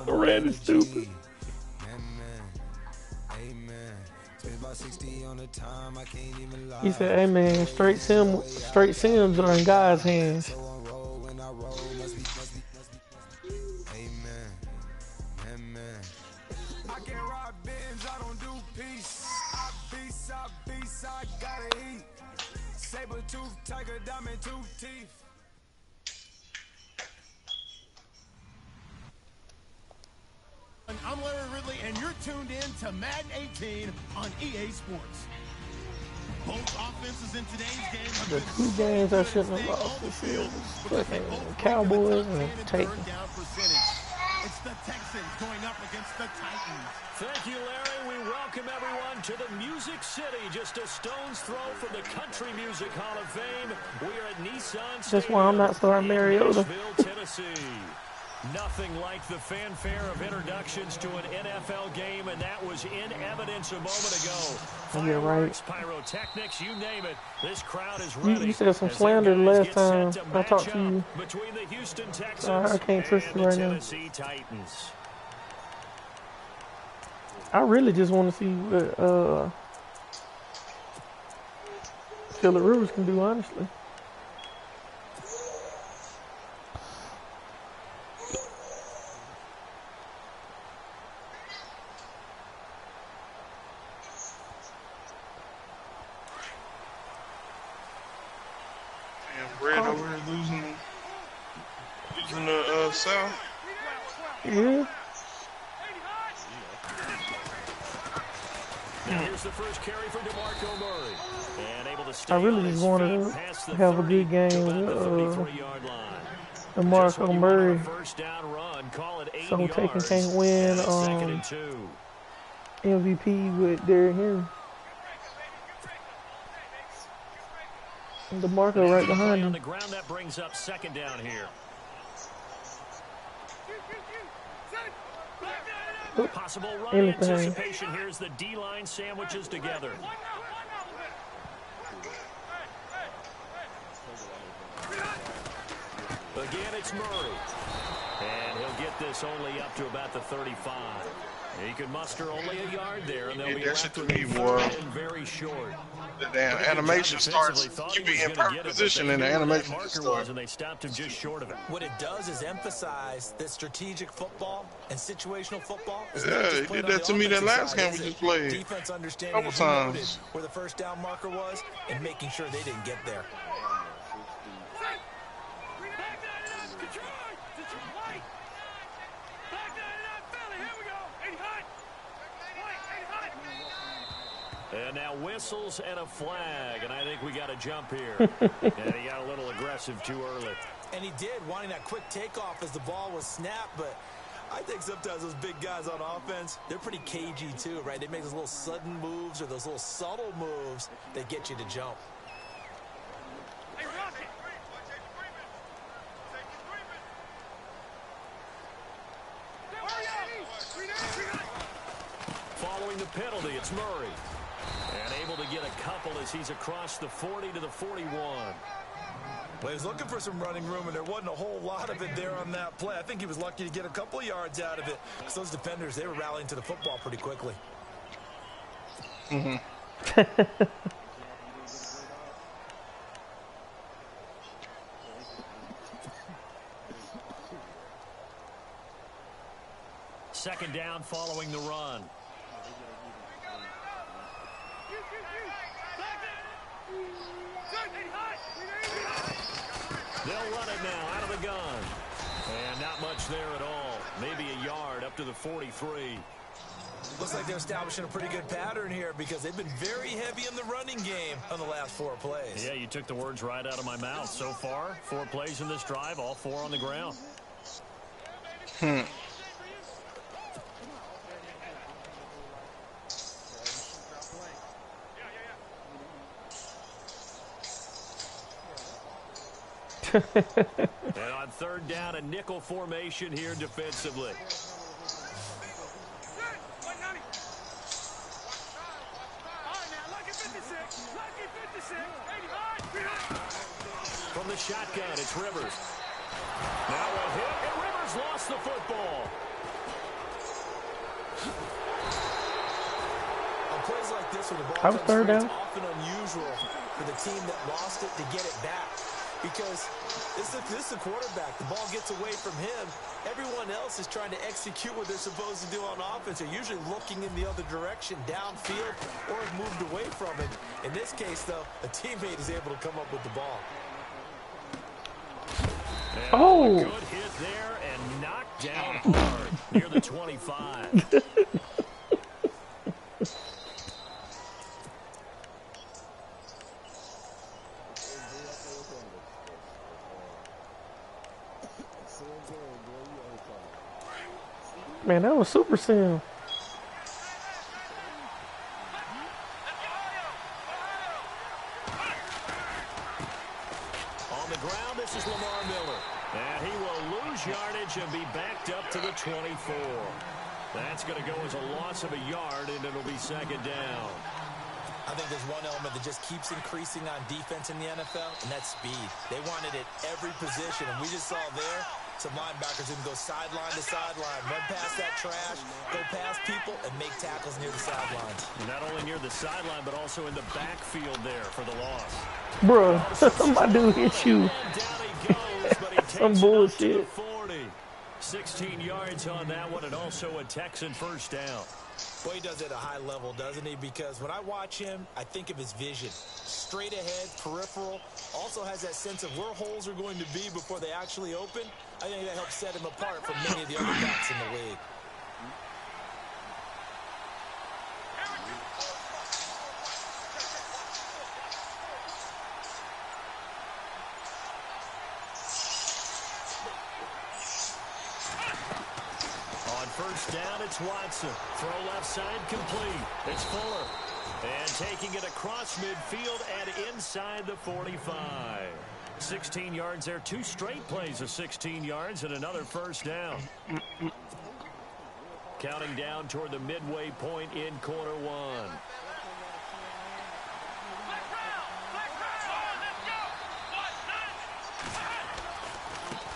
Red is stupid. He said, "Hey man, straight Sims are in God's hands." I'm Larry Ridley, and you're tuned in to Madden 18 on EA Sports. Both offenses in today's game have The been two games I shouldn't have lost this year was fucking Cowboys and Titans. It's the Texans going up against the Titans. Thank you, Larry. We welcome everyone to the Music City, just a stone's throw from the Country Music Hall of Fame. We are at Nissan Stadium. That's why I'm not starting Mariota. Nashville, Tennessee. Nothing like the fanfare of introductions to an NFL game, and that was in evidence a moment ago. Fireworks, pyrotechnics, you name it. This crowd is ready. You said some slander last time I talked to you. Between the Houston Texans I can't trust you right now. Tennessee Titans. I really just want to see what Phillip Rivers can do, honestly. Red over here losing the South. Yeah. Here's the first carry for DeMarco Murray. And able to stay I really just wanted to have a good game with DeMarco Murray. So Taken can't win MVP with Derrick Henry. DeMarco right behind him. On the ground, that brings up second down here. Possible run anticipation. Here's the D-line sandwiches together. Again, it's Murray. And he'll get this only up to about the 35. He could muster only a yard there, and they'll be left to be very short. The damn animation starts. You be in perfect position, and the animation starts. And they stopped him just short of it. What it does is emphasize that strategic football and situational football. Yeah, he did that to me that last game we just played. Defense understanding a couple times where the first down marker was and making sure they didn't get there. And now whistles and a flag, and I think we got a jump here. And he got a little aggressive too early. And he did, wanting that quick takeoff as the ball was snapped, but I think sometimes those big guys on offense, they're pretty cagey too, right? They make those little sudden moves or those little subtle moves that get you to jump. Following the penalty, it's Murray. And able to get a couple as he's across the 40 to the 41. Well, he was looking for some running room, and there wasn't a whole lot of it there on that play. I think he was lucky to get a couple of yards out of it because those defenders, they were rallying to the football pretty quickly. Second down following the run. They'll run it now out of the gun. And not much there at all. Maybe a yard up to the 43. Looks like they're establishing a pretty good pattern here because they've been very heavy in the running game on the last 4 plays. Yeah, you took the words right out of my mouth. So far, 4 plays in this drive, all 4 on the ground. And on third down, a nickel formation here defensively. From the shotgun, it's Rivers. Now a hit, and Rivers lost the football. On plays like this where the ball I was comes third free, down. it's often unusual for the team that lost it to get it back. Because this is a quarterback. The ball gets away from him. Everyone else is trying to execute what they're supposed to do on offense. They're usually looking in the other direction, downfield, or have moved away from it. In this case, though, a teammate is able to come up with the ball. And Oh! a good hit there and knocked down hard near the 25. Man, that was super sim. On the ground, this is Lamar Miller. And he will lose yardage and be backed up to the 24. That's going to go as a loss of a yard, and it'll be second down. I think there's one element that just keeps increasing on defense in the NFL, and that's speed. They want it at every position, and we just saw there some linebackers who can go sideline to sideline, run past that trash, go past people, and make tackles near the sidelines. Not only near the sideline, but also in the backfield there for the loss. Bruh, my dude hit you. And down he goes, but he takes Some it up to bullshit. the 40. 16 yards on that one, and also a Texan first down. Well, he does it at a high level, doesn't he? Because when I watch him, I think of his vision. Straight ahead, peripheral. Also has that sense of where holes are going to be before they actually open. I think that helps set him apart from many of the other backs in the league. First down, it's Watson. Throw left side complete. It's Fuller. And taking it across midfield and inside the 45. 16 yards there. Two straight plays of 16 yards and another first down. Counting down toward the midway point in quarter one.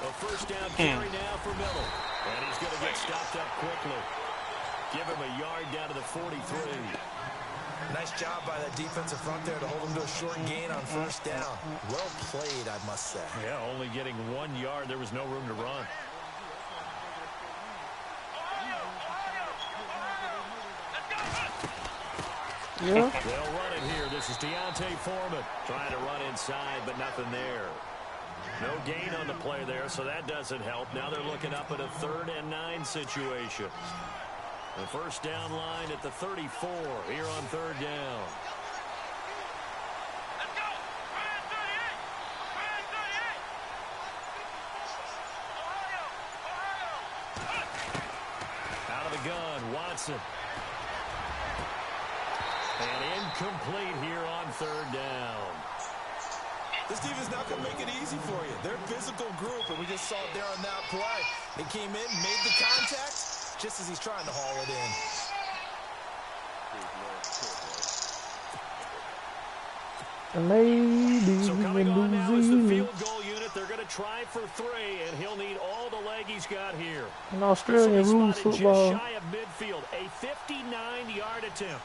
A first down carry now for Miller. And he's going to get stopped up quickly. Give him a yard down to the 43. Nice job by that defensive front there to hold him to a short gain on first down. Well played, I must say. Yeah, only getting 1 yard. There was no room to run. Yeah. They'll run it here. This is Deontay Foreman trying to run inside, but nothing there. No gain on the play there, so that doesn't help. Now they're looking up at a 3rd and 9 situation. The first down line at the 34 here on 3rd down. Out of the gun, Watson. And incomplete here on 3rd down. This defense not going to make it easy for you. They're a physical group, and we just saw it there on that play. They came in, made the contact, just as he's trying to haul it in. So coming on now is the field goal unit. They're going to try for 3, and he'll need all the leg he's got here. An Australian rules football. Just shy of midfield, a 59-yard attempt.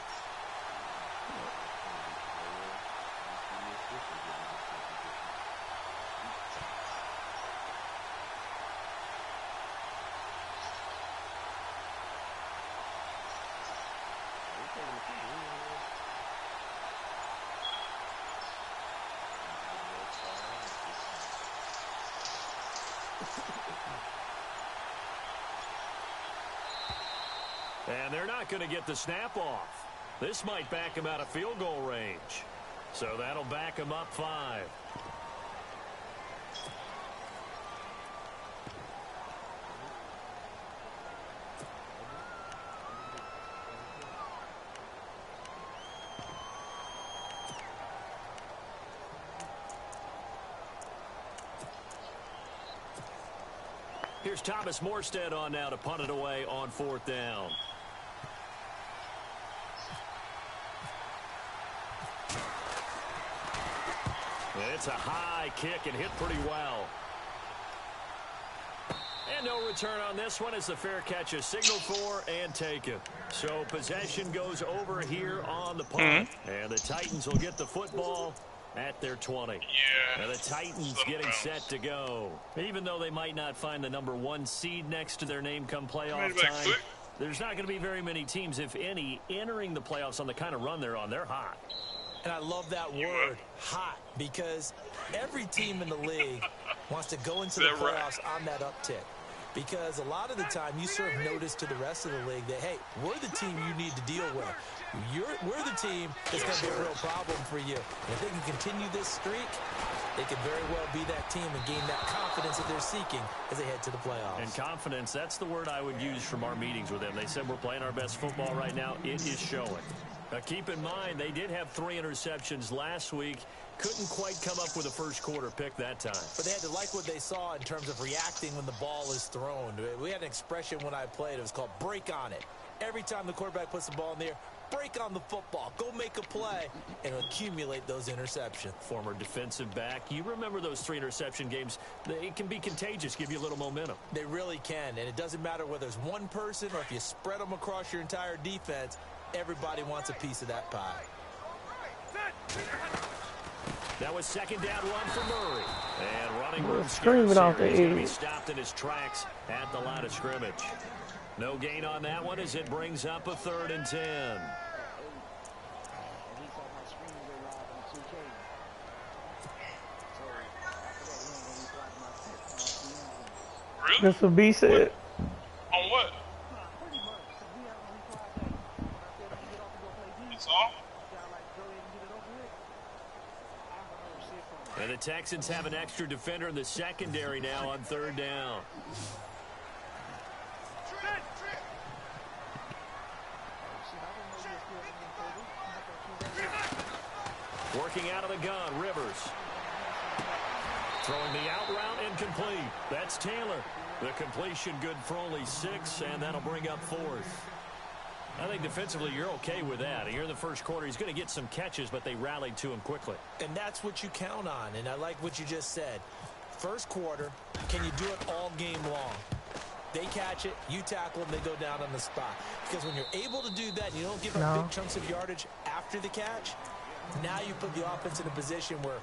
And they're not going to get the snap off. This might back him out of field goal range. So that'll back him up 5. Here's Thomas Morstead on now to punt it away on 4th down. It's a high kick and hit pretty well. And no return on this one as the fair catch is signaled for and taken. So possession goes over here on the punt. And the Titans will get the football at their 20. Yeah. And the Titans getting set to go. Even though they might not find the #1 seed next to their name come playoff time, there's not going to be very many teams, if any, entering the playoffs on the kind of run they're on. They're hot. And I love that word, hot, because every team in the league wants to go into the playoffs on that uptick. Because a lot of the time you serve notice to the rest of the league that, hey, we're the team you need to deal with. We're the team that's going to be a real problem for you. And if they can continue this streak, they could very well be that team and gain that confidence that they're seeking as they head to the playoffs. And confidence, that's the word I would use from our meetings with them. They said we're playing our best football right now. It is showing. Now, keep in mind, they did have 3 interceptions last week. Couldn't quite come up with a first-quarter pick that time. But they had to like what they saw in terms of reacting when the ball is thrown. We had an expression when I played. It was called break on it. Every time the quarterback puts the ball in the air, break on the football. Go make a play and accumulate those interceptions. Former defensive back. You remember those 3 interception games. It can be contagious, give you a little momentum. They really can. And it doesn't matter whether it's one person or if you spread them across your entire defense. Everybody wants a piece of that pie. That was second down run for Murray. And running room screaming off the edge. He's going to be edge. stopped in his tracks at the line of scrimmage. No gain on that one as it brings up a 3rd and 10. Really? That's what B said. On what? It's off? And the Texans have an extra defender in the secondary now on 3rd down. Working out of the gun, Rivers. Throwing the out route incomplete. That's Taylor. The completion good for only 6, and that'll bring up 4th. I think defensively you're okay with that. Here in the first quarter, he's going to get some catches, but they rallied to him quickly. And that's what you count on, and I like what you just said. First quarter, can you do it all game long? They catch it, you tackle them, they go down on the spot. Because when you're able to do that and you don't give up big chunks of yardage after the catch, now you put the offense in a position where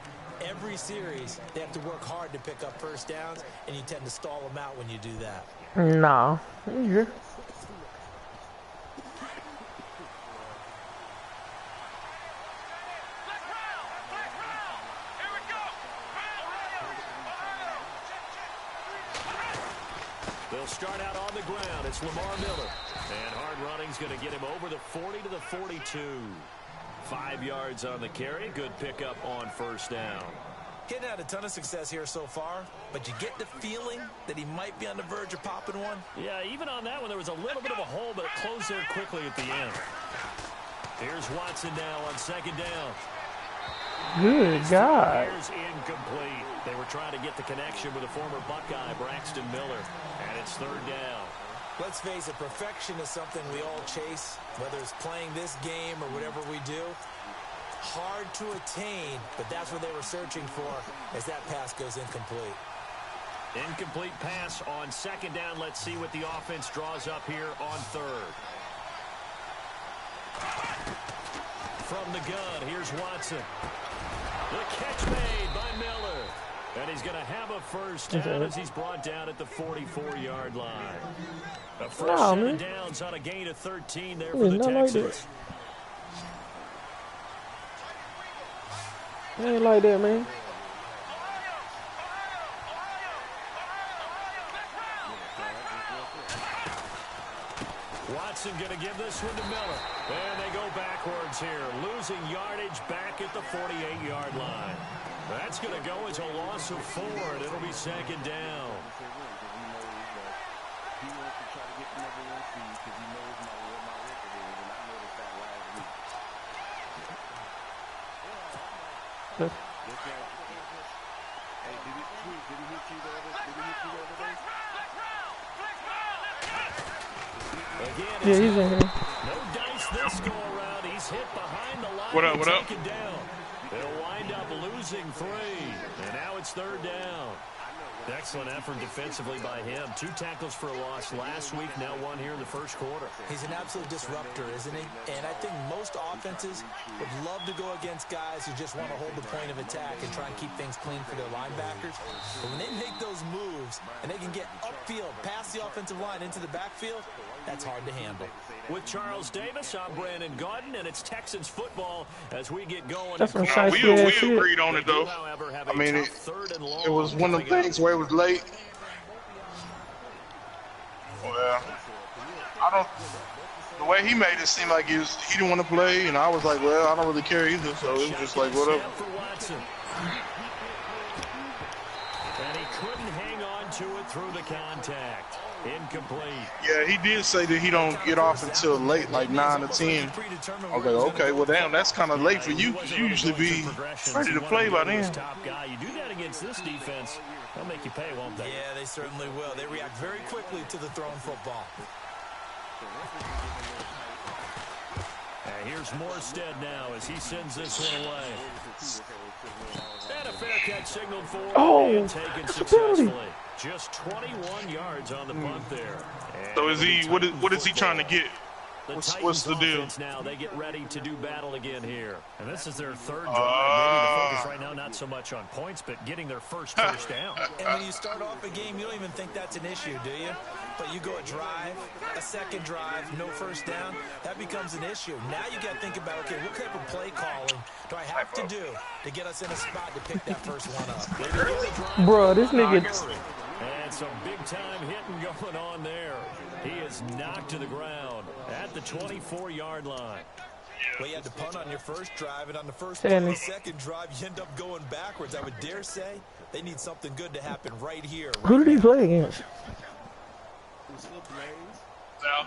every series they have to work hard to pick up first downs, and you tend to stall them out when you do that. No. Yeah. They'll start out on the ground. It's Lamar Miller. And hard running's going to get him over the 40 to the 42. 5 yards on the carry. Good pickup on first down. Getting had a ton of success here so far, but you get the feeling that he might be on the verge of popping one. Yeah, even on that one, there was a little bit of a hole, but it closed there quickly at the end. Here's Watson now on second down. Good God. Here's incomplete. They were trying to get the connection with a former Buckeye, Braxton Miller, and it's 3rd down. Let's face it, perfection is something we all chase, whether it's playing this game or whatever we do. Hard to attain, but that's what they were searching for as that pass goes incomplete. Incomplete pass on second down. Let's see what the offense draws up here on 3rd. From the gun, here's Watson. The catch made by Miller. And he's going to have a first down as he's brought down at the 44-yard line. A first set of downs on a gain of 13 there for the Texans. Ain't like that, man. Watson going to give this one to Miller. And they go backwards here. Losing yardage back at the 48-yard line. That's going to go as a loss of 4, and it'll be second down. Again, yeah, he's in here. No dice this go around. He's hit behind the line. What up, what up? Down. They'll wind up losing 3, and now it's 3rd down. Excellent effort defensively by him. 2 tackles for a loss last week, now 1 here in the first quarter. He's an absolute disruptor, isn't he? And I think most offenses would love to go against guys who just want to hold the point of attack and try and keep things clean for their linebackers. But when they make those moves and they can get upfield, past the offensive line into the backfield, that's hard to handle. With Charles Davis, I'm Brandon Gaudin, and it's Texans football as we get going. That's some we agreed on it, though. I mean, it was one of them things where it was late. Well, the way he made it seem like he didn't want to play, and I was like, well, I don't really care either, so it was just like, whatever. And he couldn't hang on to it through the contact. Incomplete. Yeah, he did say that he don't get off until late, like 9 or 10. I was like, okay, well, damn, that's kind of late for you, because you usually be ready to play by then. Top guy. You do that against this defense, they'll make you pay, won't they? Yeah, they certainly will. They react very quickly to the thrown football. And here's Morstead now as he sends this one away. And a fair catch signaled for and taken successfully. Just 21 yards on the punt there. So is he? What is he trying to get? What's the deal? Now they get ready to do battle again here, and this is their 3rd drive. Maybe the focus right now not so much on points, but getting their first down. And when you start off a game, you don't even think that's an issue, do you? But you go a drive, a second drive, no first down, that becomes an issue. Now you got to think about, okay, what type of play calling do I have to do to get us in a spot to pick that first one up? Bro, this nigga. And some big-time hitting going on there. He is knocked to the ground at the 24-yard line. Well, you had to punt on your first drive, and on the first and the second drive, you end up going backwards. I would dare say they need something good to happen right here. Who did he play against? No.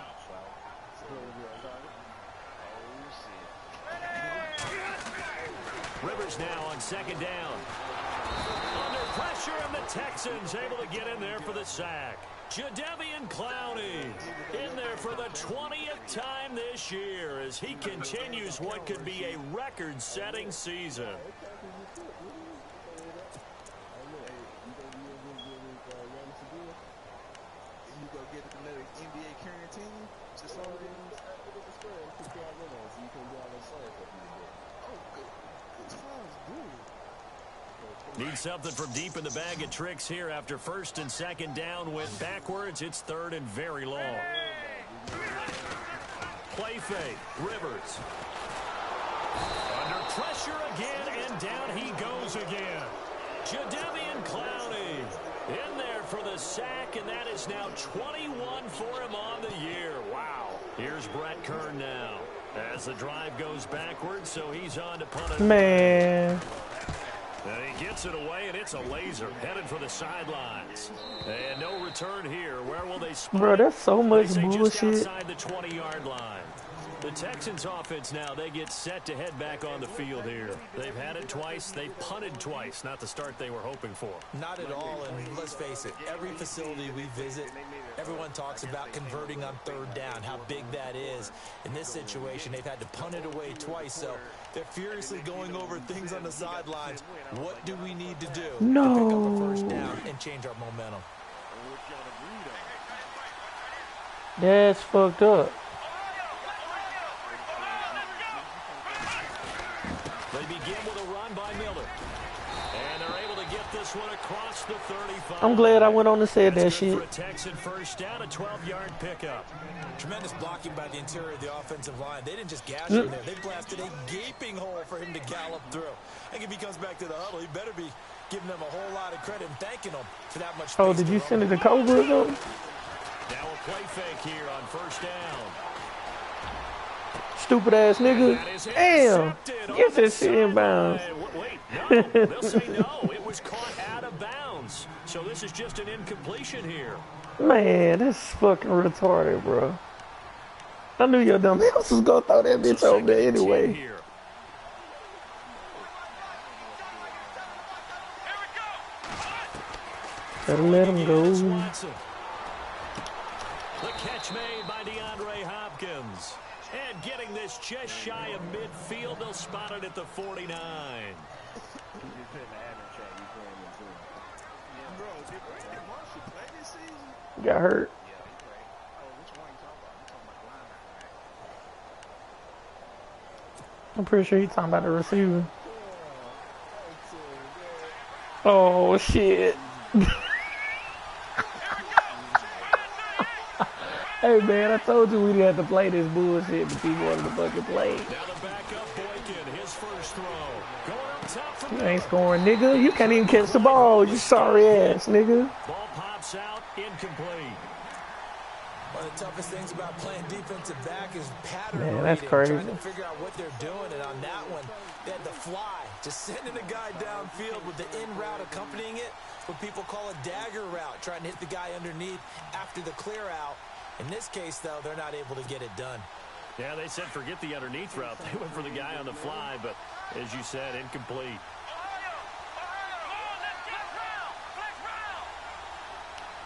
Rivers now on 2nd down. Under pressure, and the Texans able to get in there for the sack. Jadeveon Clowney in there for the 20th time this year as he continues what could be a record-setting season. Need something from deep in the bag of tricks here after 1st and 2nd down went backwards. It's 3rd and very long. Play fake. Rivers. Under pressure again, and down he goes again. Jadeveon Clowney in there for the sack, and that is now 21 for him on the year. Wow. Here's Brett Kern now as the drive goes backwards, so he's on to punt it. Man. And he gets it away, and it's a laser headed for the sidelines. And no return here. Where will they spot? Bro, that's so much bullshit. Just outside the 20-yard line. The Texans offense now, they get set to head back on the field here. They've had it twice. They've punted twice. Not the start they were hoping for. Not at all, and let's face it, every facility we visit, everyone talks about converting on 3rd down, how big that is. In this situation, they've had to punt it away twice, so they're furiously going over things on the sidelines. What do we need to do to pick up a first down and change our momentum? That's fucked up. They begin with a run by Miller. And they're able to get this one across the 35. I'm glad I went on and said that shit. For a Texan first down, a 12-yard pickup. Tremendous blocking by the interior of the offensive line. They didn't just gash him there. They blasted a gaping hole for him to gallop through. I think if he comes back to the huddle, he better be giving them a whole lot of credit and thanking them for that much space. Oh, did you send it to Cobra though? Now a play fake here on first down. Stupid ass nigga. Damn. Get this shit inbounds. Wait, no. They'll say no. It was caught out of bounds. So this is just an incompletion here. Man, that's fucking retarded, bro. I knew your dumb ass was gonna throw that bitch over there anyway. Better let him go. The catch made by DeAndre Hopkins. And getting this just shy of midfield, they'll spot it at the 49. Got hurt. I'm pretty sure he's talking about the receiver. Oh, shit. Hey, man, I told you we didn't have to play this bullshit, but you wanted to fucking play. Now the backup Boykin, his first throw. Going up top for You ain't scoring, nigga. You can't even catch the ball, you sorry ass, nigga. Ball pops out, incomplete. One of the toughest things about playing defensive back is pattern reading. Man, that's crazy. Trying to figure out what they're doing, and on that one, they had the fly. Just sending a guy downfield with the in route accompanying it. What people call a dagger route, trying to hit the guy underneath after the clear out. In this case, though, they're not able to get it done. Yeah, they said forget the underneath route. They went for the guy on the fly, but as you said, incomplete.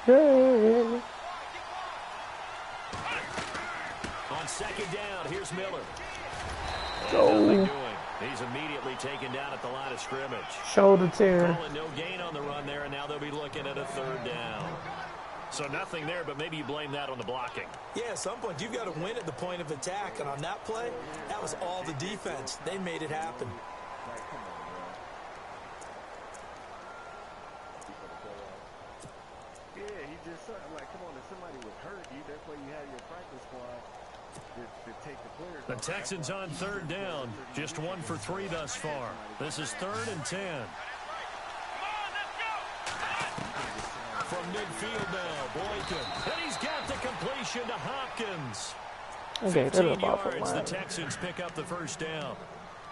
Yeah. On second down, here's Miller. Oh. He's immediately taken down at the line of scrimmage. Shoulder tear. Calling no gain on the run there, and now they'll be looking at a third down. So nothing there, but maybe you blame that on the blocking. Yeah, at some point, you've got to win at the point of attack. And on that play, that was all the defense. They made it happen. Yeah, he just like, come on, if somebody was hurt, that's why you have your practice squad to take the players. The Texans on third down, just 1 for 3 thus far. This is 3rd and 10. From midfield now, Boykin. And he's got the completion to Hopkins. Okay, 15 yards, the Texans pick up the first down.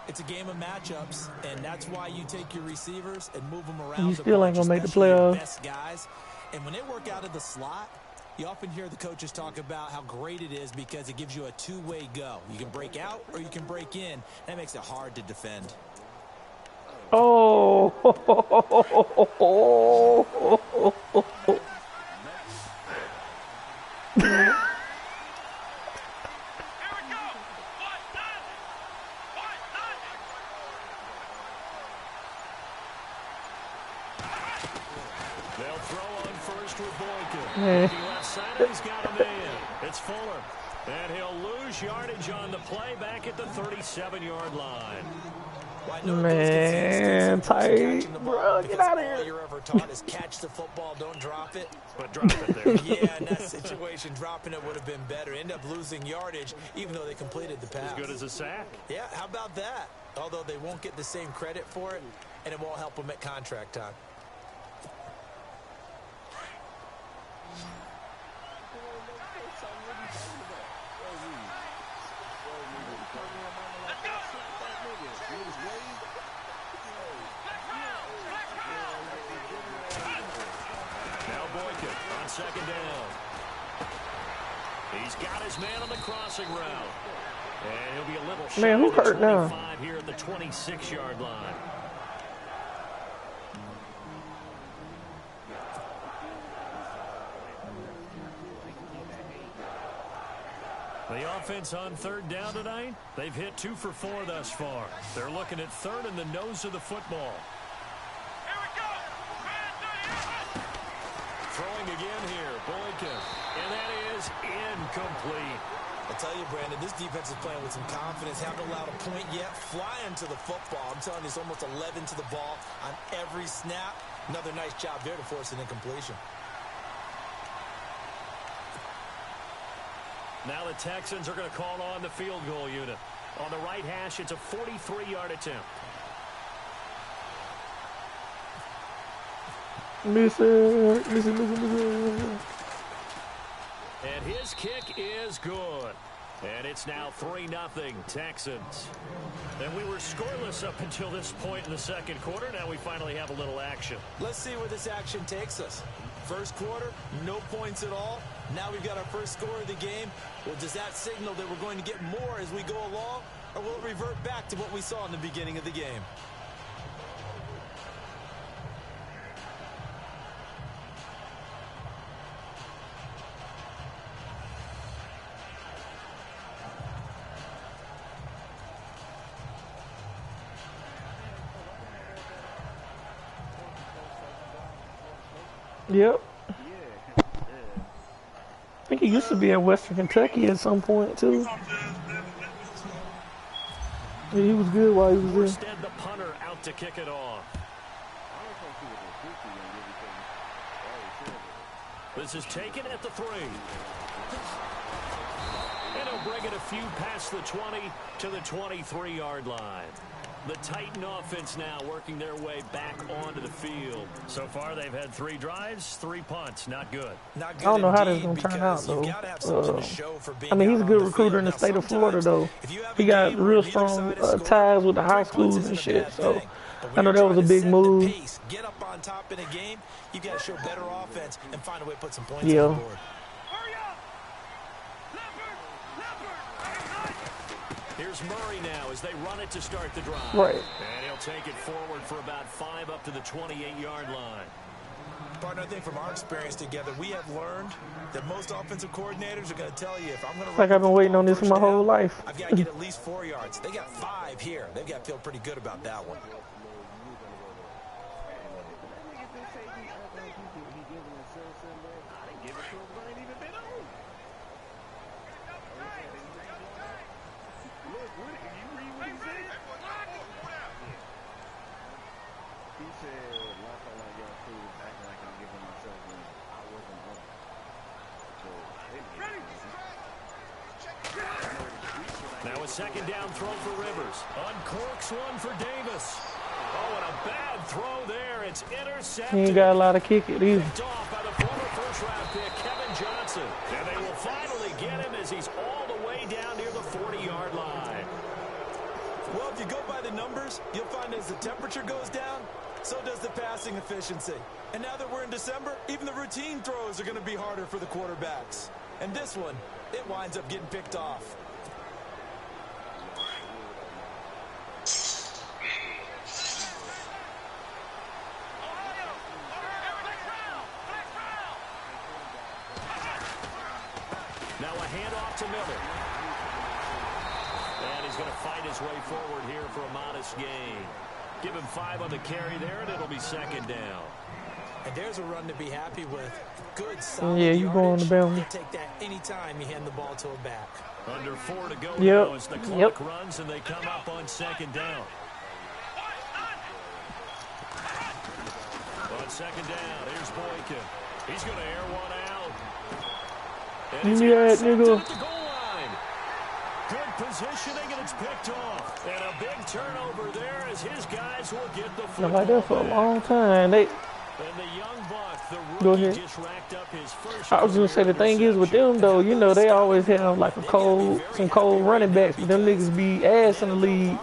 It's a game of matchups, and that's why you take your receivers and move them around. You still ain't gonna make the playoffs. Best guys. And when they work out of the slot, you often hear the coaches talk about how great it is because it gives you a two-way go. You can break out or you can break in. That makes it hard to defend. Oh. They'll throw on first with Boykin. Looking left side, he's got a man. It's Fuller. And he'll lose yardage on the play back at the 37-yard line. Man, tight. Bro, get out of here. All you're ever taught is catch the football, don't drop it. But drop it there. Yeah, in that situation, dropping it would have been better. End up losing yardage, even though they completed the pass. As good as a sack. Yeah, how about that? Although they won't get the same credit for it, and it won't help them at contract time. Second down. He's got his man on the crossing route. And he'll be a little shy. Man, who hurt now? Here at the 26-yard line. The offense on third down tonight, they've hit 2 for 4 thus far. They're looking at third in the nose of the football. Throwing again here, Boykin, and that is incomplete. I tell you, Brandon, this defense is playing with some confidence. Haven't allowed a point yet. Flying to the football. I'm telling you, it's almost 11 to the ball on every snap. Another nice job there to force an incompletion. Now the Texans are going to call on the field goal unit. On the right hash, it's a 43-yard attempt. Miss it. And his kick is good. And it's now 3-0 Texans. And we were scoreless up until this point in the second quarter. Now we finally have a little action. Let's see where this action takes us. First quarter, no points at all. Now we've got our first score of the game. Well, does that signal that we're going to get more as we go along? Or will it revert back to what we saw in the beginning of the game? Yep. think he used to be at Western Kentucky at some point too. Yeah, he was good while he was there. Instead, the punter out to kick it off. This is taken at the 3. And he'll bring it a few past the 20 to the 23-yard line. The Titan offense now working their way back onto the field. So far, they've had 3 drives, 3 punts. Not good. I don't know how this is going to turn out, though. I mean, he's a good recruiter in the state of Florida, though. He got real strong ties with the high schools and shit. So I know that was a big move. Get up on top in a game. You got to show better offense and find a way to put some points on the board. Here's Murray now as they run it to start the drive. Right. And he'll take it forward for about 5 up to the 28-yard line. Partner, I think from our experience together, we have learned that most offensive coordinators are going to tell you if I'm going to. Like I've been waiting on this for my whole life. I've got to get at least 4 yards. They got 5 here. They've got to feel pretty good about that one. Now a second down throw for Rivers. Uncorks one for Davis. Oh, and a bad throw there. It's intercepted. He ain't got a lot of kick it either. Picked off by the former first-round pick, Kevin Johnson. And they will finally get him as he's all the way down near the 40-yard line. Well, if you go by the numbers, you'll find as the temperature goes down, so does the passing efficiency. And now that we're in December, even the routine throws are going to be harder for the quarterbacks. And this one, it winds up getting picked off. Now a handoff to Miller. And he's going to fight his way forward here for a modest gain. Give him 5 on the carry there, and it'll be second down. And there's a run to be happy with. Good, solid you go on the boundary. You take that anytime you hand the ball to a back. Under 4 to go now as the clock runs, and they come up on second down. On second down, here's Boykin. He's going to air one out. And he's nigga. at the goal line. Good positioning, and it's picked off. And a big turnover there as his guys will get the football. Been like that for a long time. And the young buck, the Go rookie, ahead. just racked up his first. I was gonna say the thing is with them though, you know they always have like some cold running backs, but them niggas be ass in the league.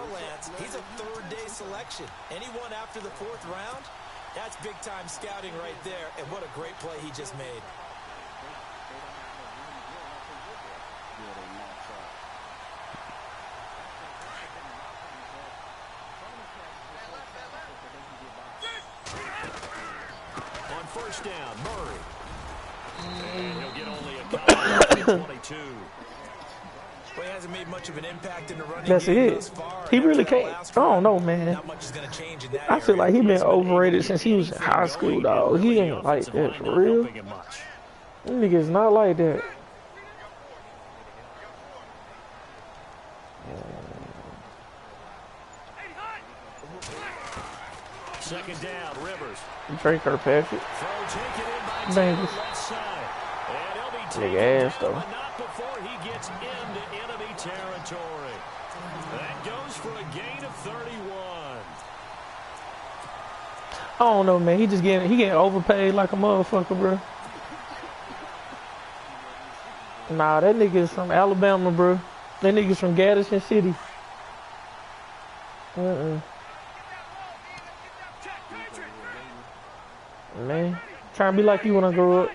He's a third-day selection. Anyone after the 4th round, that's big-time scouting right there. And what a great play he just made. On first down, Murray. And he'll get only a couple of 22. Well, he hasn't made much of an impact in the running That's game it. thus far. He really can't. I don't know, man. Not much is going to change in that I feel area. like he been overrated since he was in high school, dog. He ain't like that for real. Them niggas not like that. Second down, Rivers. Drake Kirkpatrick. Throw taken in by Bengals. Taylor left side. And he'll be taken Nigga ass, down, though. but not before he gets into enemy territory. That goes for a gain of 31. I don't know, man. He getting overpaid like a motherfucker, bro. Nah, that nigga is from Alabama, bro. That nigga's from Gadsden City. Man, trying to be like you when I grow up.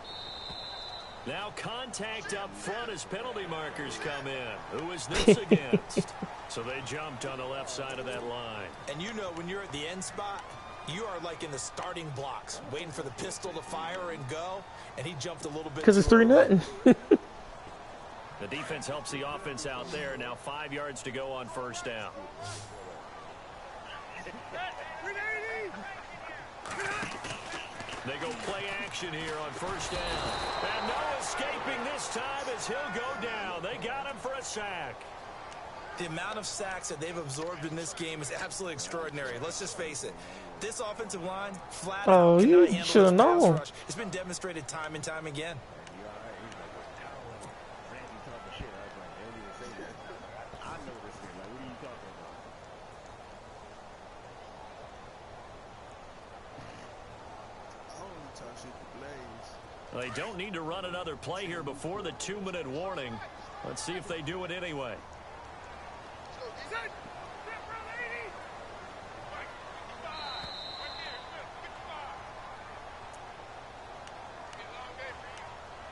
Now contact up front as penalty markers come in. Who is this against? So they jumped on the left side of that line. And you know when you're at the end spot, you are like in the starting blocks, waiting for the pistol to fire and go, and he jumped a little bit. Because it's 3-0. The defense helps the offense out there. Now 5 yards to go on first down. They go play action here on first down. And no escaping this this time as he'll go down. They got him for a sack. The amount of sacks that they've absorbed in this game is absolutely extraordinary. Let's just face it. This offensive line, flat out, cannot handle this pass rush. It's been demonstrated time and time again. They don't need to run another play here before the 2-minute warning. Let's see if they do it anyway.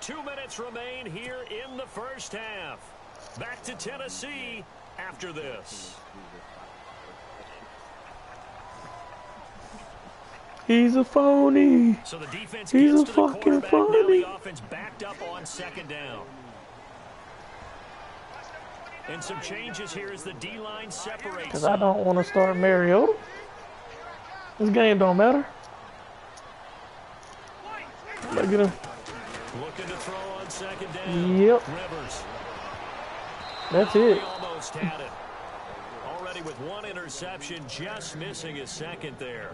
Two minutes remain here in the first half. Back to Tennessee after this. He's a phony. So the defense He's gets a to the fucking quarterback. phony. Now the offense backed up on second down. And some changes here as the D-line separates. Because I don't want to start Mariota. This game don't matter. Look at him. Looking to throw on second down. Yep. Rivers. That's it. Almost had it. Already with one interception, just missing his second there.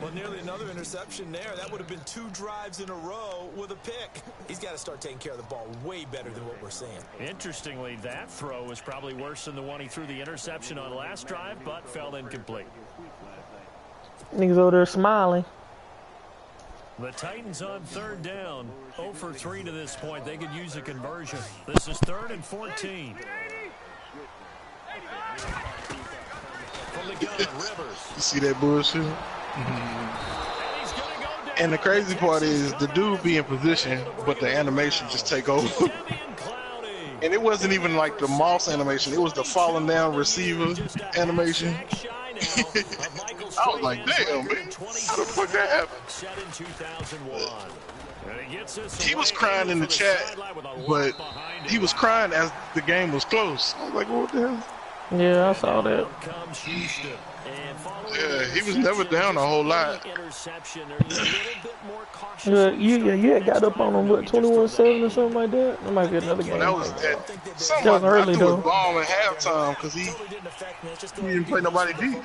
Well, nearly another interception there. That would have been 2 drives in a row with a pick. He's got to start taking care of the ball way better than what we're seeing. Interestingly, that throw was probably worse than the one he threw the interception on last drive, but fell incomplete. Niggas over there smiling. The Titans on third down. 0 for 3 to this point. They could use a conversion. This is 3rd and 14. From the gun, Rivers. You see that bullshit? And the crazy part is the dude be in position, but the animation just take over. And it wasn't even like the Moss animation. It was the falling down receiver animation. I was like, damn, man. How the fuck that happened? He was crying in the chat, but he was crying as the game was close. I was like, what the hell? Yeah, I saw that. Yeah, he was never down a whole lot. You had got up on him, what, 21-7 or something like that? That might be another game. That was early, though. Was bomb at halftime because he didn't play nobody deep.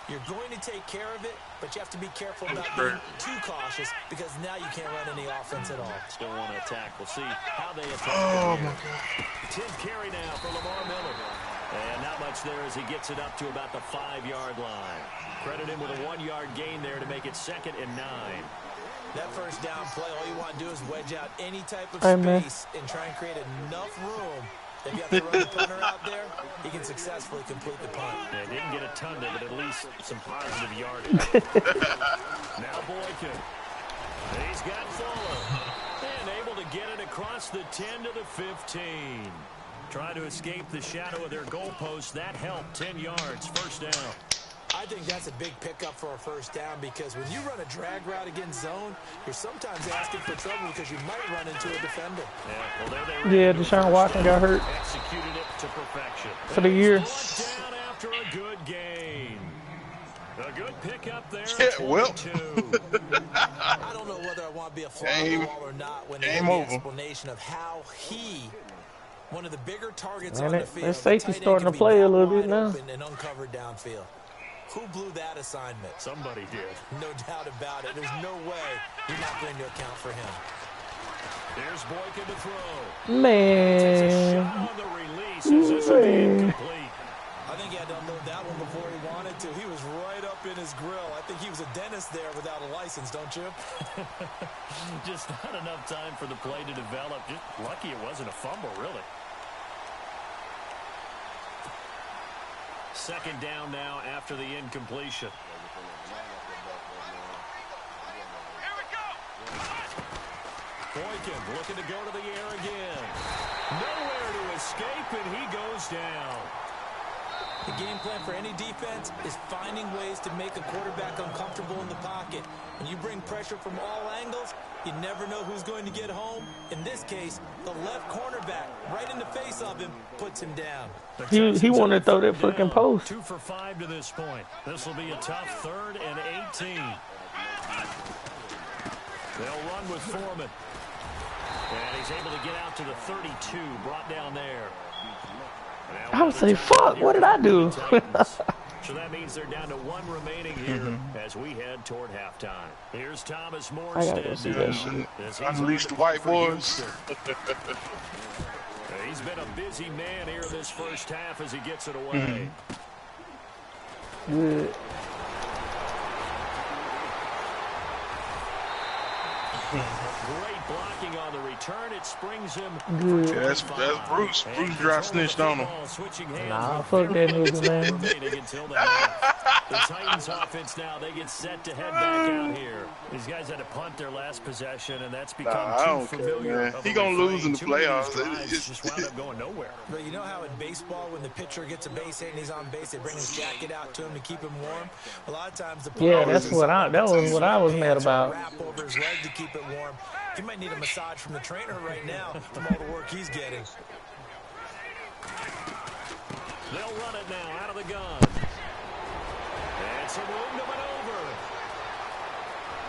You're going to take care of it, but you have to be careful about being too cautious because now you can't run any offense at all. Still want to attack. We'll see how they attack. Oh, my God. 10th carry now for Lamar Miller. And not much there as he gets it up to about the 5-yard line. Credit him with a 1-yard gain there to make it 2nd and 9. That first down play, all you want to do is wedge out any type of space and try and create enough room. If you have to run the punter out there, he can successfully complete the punt. Yeah, didn't get a ton of it, but at least some positive yardage. Now Boykin. He's got Fuller. And able to get it across the 10 to the 15. Trying to escape the shadow of their goalpost. That helped. 10 yards. First down. I think that's a big pickup for a first down because when you run a drag route against zone, you're sometimes asking for trouble because you might run into a defender. Yeah, well, yeah, Deshaun Watson got hurt. Executed it to perfection. For the year. Down after a good gain. A good pickup there. Yeah, well. I don't know whether I want to be a fly on the wall or not when there's the explanation of how he, one of the bigger targets on the field, that safety starting to play a little bit now. And uncovered downfield. Who blew that assignment? Somebody did. No doubt about it. There's no way you're not going to account for him. There's Boykin to throw. Man. On the release. This will be incomplete. I think he had to unload that one before he wanted to. He was right up in his grill. I think he was a dentist there without a license, don't you? Just not enough time for the play to develop. Just lucky it wasn't a fumble, really. Second down now after the incompletion. Boykin looking to go to the air again. Nowhere to escape, and he goes down. The game plan for any defense is finding ways to make a quarterback uncomfortable in the pocket. When you bring pressure from all angles, you never know who's going to get home. In this case, the left cornerback, right in the face of him, puts him down. He wanted to throw that fucking post. 2 for 5 to this point. This will be a tough 3rd and 18. They'll run with Foreman. And he's able to get out to the 32, brought down there. I would say, fuck, what did I do? So that means they're down to one remaining here as we head toward halftime. Here's Thomas Morstead. Unleash the white boys. He's been a busy man here this first half as he gets it away. Good. Great blocking on the return. It springs him. Good. Yeah, that's Bruce. Bruce dry snitched on him. Nah, fuck that nigga, man. The Titans offense now, they get set to head back out here. These guys had to punt their last possession, and that's become too familiar. He gonna lose in the playoffs. It's just wound up going nowhere. But you know how in baseball, when the pitcher gets a base hit and he's on base, they bring his jacket out to him to keep him warm. A lot of times the that was what I was mad about. Wrap over his leg to keep it warm. He might need a massage from the trainer right now from all the work he's getting. They'll run it now out of the gun. And some room to maneuver.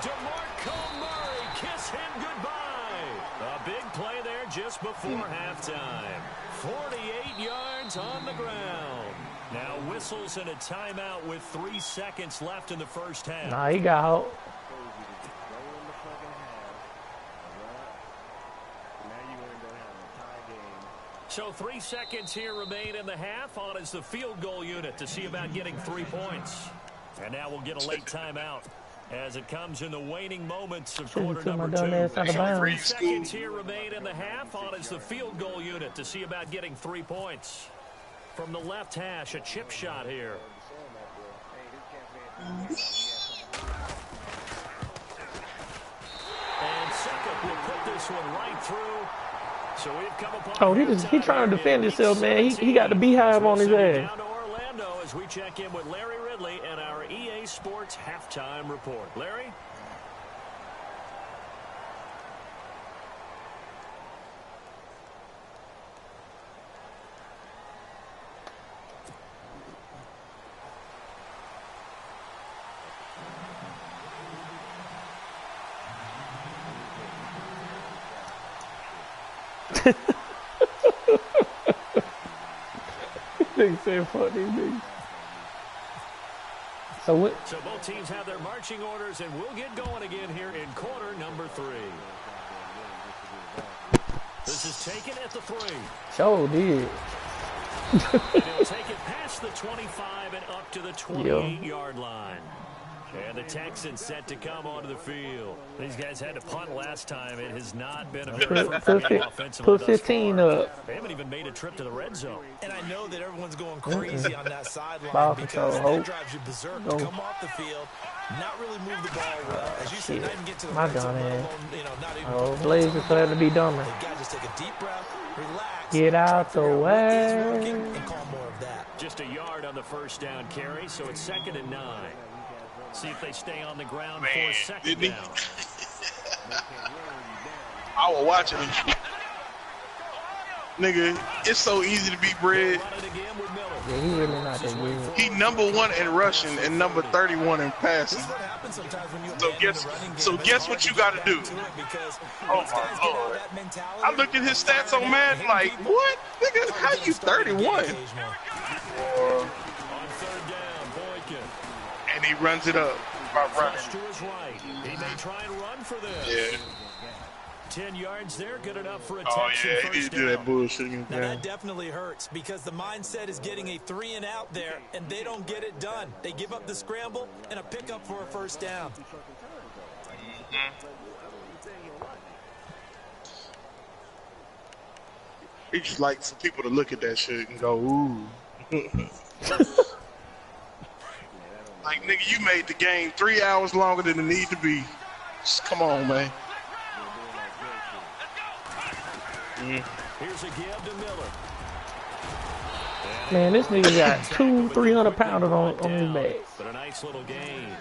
DeMarco Murray, kiss him goodbye. A big play there just before halftime. 48 yards on the ground. Now whistles and a timeout with 3 seconds left in the first half. Nah, he got out. So 3 seconds here remain in the half. On is the field goal unit to see about getting 3 points. And now we'll get a late timeout as it comes in the waning moments of quarter number 2. 3 seconds here remain in the half. On is the field goal unit to see about getting 3 points. From the left hash, a chip shot here. And Suckup will put this one right through. So we've come upon he trying to defend himself, man. He got the beehive on his ass. Down to Orlando as we check in with Larry Ridley and our EA Sports halftime report. Larry? They said fuck these niggas. So both teams have their marching orders, and we'll get going again here in quarter number 3. This is taken at the 3. So did. And he'll take it past the 25 and up to the 28-yard line. And the Texans set to come onto the field. These guys had to punt last time. It has not been a very fruitful game offensively. Put 15 up. They haven't even made a trip to the red zone. And I know that everyone's going crazy on that sideline because that drives you berserk. Come off the field, not really move the ball well. As you said, not even get to the red zone, not even Blaze is glad to be dumber. They got to just take a deep breath, relax. Get out the way. And call more of that. Just a yard on the first down carry, so it's 2nd and 9. See if they stay on the ground for 2nd down. I was watching him. Nigga, it's so easy to beat Bread. Yeah, he really not that good. He #1 in rushing and number 31 in passing. So guess what you got to do? Oh my Lord! I looked at his stats on Madden like, what? Nigga, how you 31? And he runs it up by running. To his right. He may try and run for this. Yeah. 10 yards there, good enough for a Oh Texan yeah, he did do that bullshit again. Now that definitely hurts because the mindset is getting a 3 and out there, and they don't get it done. They give up the scramble and a pickup for a first down. He just likes for people to look at that shit and go, ooh. Like, nigga, you made the game 3 hours longer than it need to be. Just come on, man. Here's a give to Miller. Man, this nigga got 300 pounders on his back. But a nice little gain.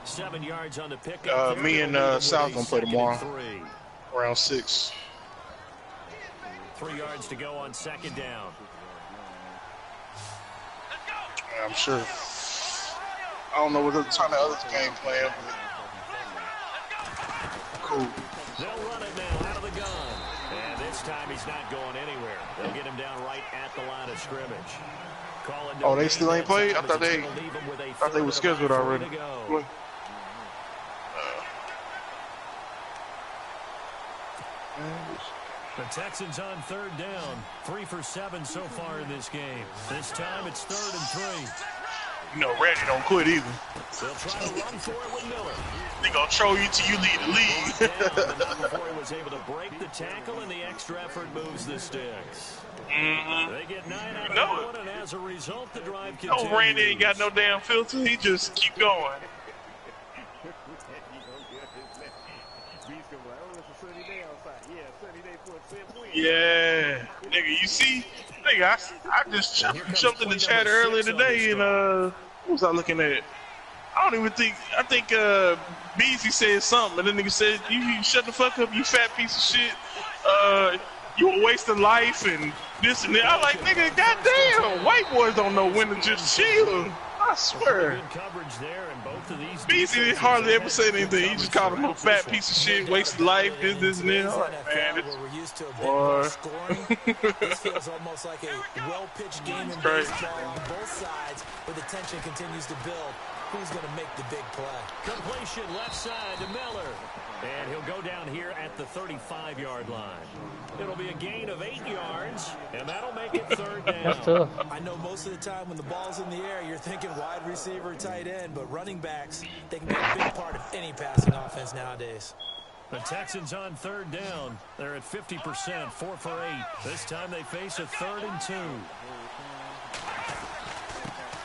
7 yards on the pickup. Me and South gonna play tomorrow. Around 6. 3 yards to go on 2nd down. Yeah, I'm sure. I don't know what the time the other game plan, but cool. They'll run it now out of the gun. this time he's not going anywhere. They'll get him down right at the line of scrimmage. Oh, they still ain't played? I thought they were scheduled already. The Texans on third down. 3 for 7 so far in this game. This time it's 3rd and 3. You know, Randy don't quit either. They'll try to run for it with Miller. They gonna troll you till you leave the league. Before he was able to break the tackle, and the extra effort moves the sticks. They get 9 out of 1, and as a result, the drive continues. No, Randy ain't got no damn filter. He just keep going. Yeah, nigga, you see, nigga, I just jumped in the chat earlier today, and what was I looking at? I don't even think, I think Beezy said something, and then nigga said, you shut the fuck up, you fat piece of shit. You a waste of life and this and that. I like, nigga, goddamn, white boys don't know when to just chill. I swear. Beezy hardly ever said anything. He just called him a fat piece of shit, wasted life, this, and that. Like, man, this boy. This feels almost like a well-pitched game in baseball on both sides, where the tension continues to build. Who's going to make the big play? Completion left side to Miller. And he'll go down here at the 35-yard line. It'll be a gain of 8 yards, and that'll make it 3rd down. That's tough. I know most of the time when the ball's in the air, you're thinking wide receiver, tight end, but running backs, they can be a big part of any passing offense nowadays. The Texans on 3rd down. They're at 50%, 4 for 8. This time they face a 3rd and 2.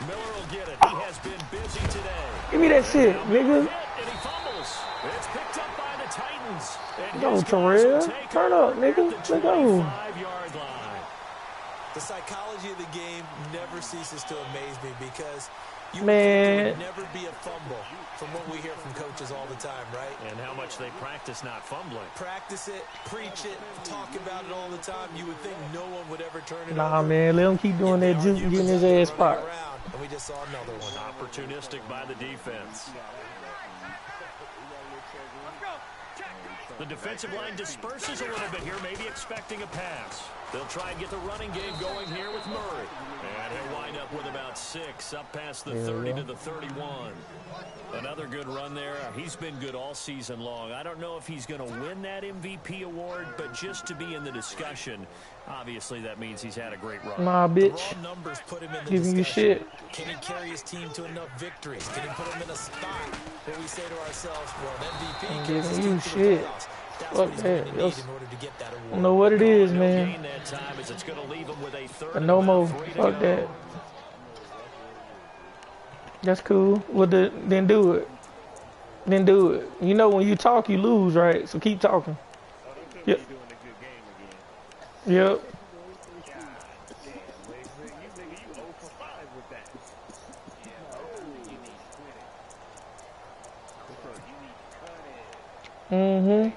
Miller will get it. He has been busy today. Give me that shit, nigga. And he fumbles. It's picked up by the Titans. Go, Terrell. Turn up, nigga. Let's go. 5-yard line. The psychology of the game never ceases to amaze me because you would never be a fumble from what we hear from coaches all the time, right? And how much they practice not fumbling. Practice it, preach it, talk about it all the time. You would think no one would ever turn it Nah, over. man, let him keep doing that juke and getting his ass popped. And we just saw another one. Opportunistic by the defense. The defensive line disperses a little bit here, maybe expecting a pass. They'll try and get the running game going here with Murray. And he'll wind up with about 6, up past the 30 to the 31. Another good run there. He's been good all season long. I don't know if he's going to win that MVP award, but just to be in the discussion, obviously that means he's had a great run. Nah, bitch. The raw numbers put him in the Giving you shit. Can he carry his team to enough victories? Can he put him in a spot where we say to ourselves, well, MVP I'm carries his giving you team to the shit. playoffs. That's Fuck what he's that. going to need in order to get that I award. don't know what it is, man. Gain that time as it's going to leave him with a 3rd But no and more. 3 to Fuck go. that. That's cool. Well, then do it. Then do it. You know when you talk, you lose, right? So keep talking. Yep. Yep. Mm-hmm.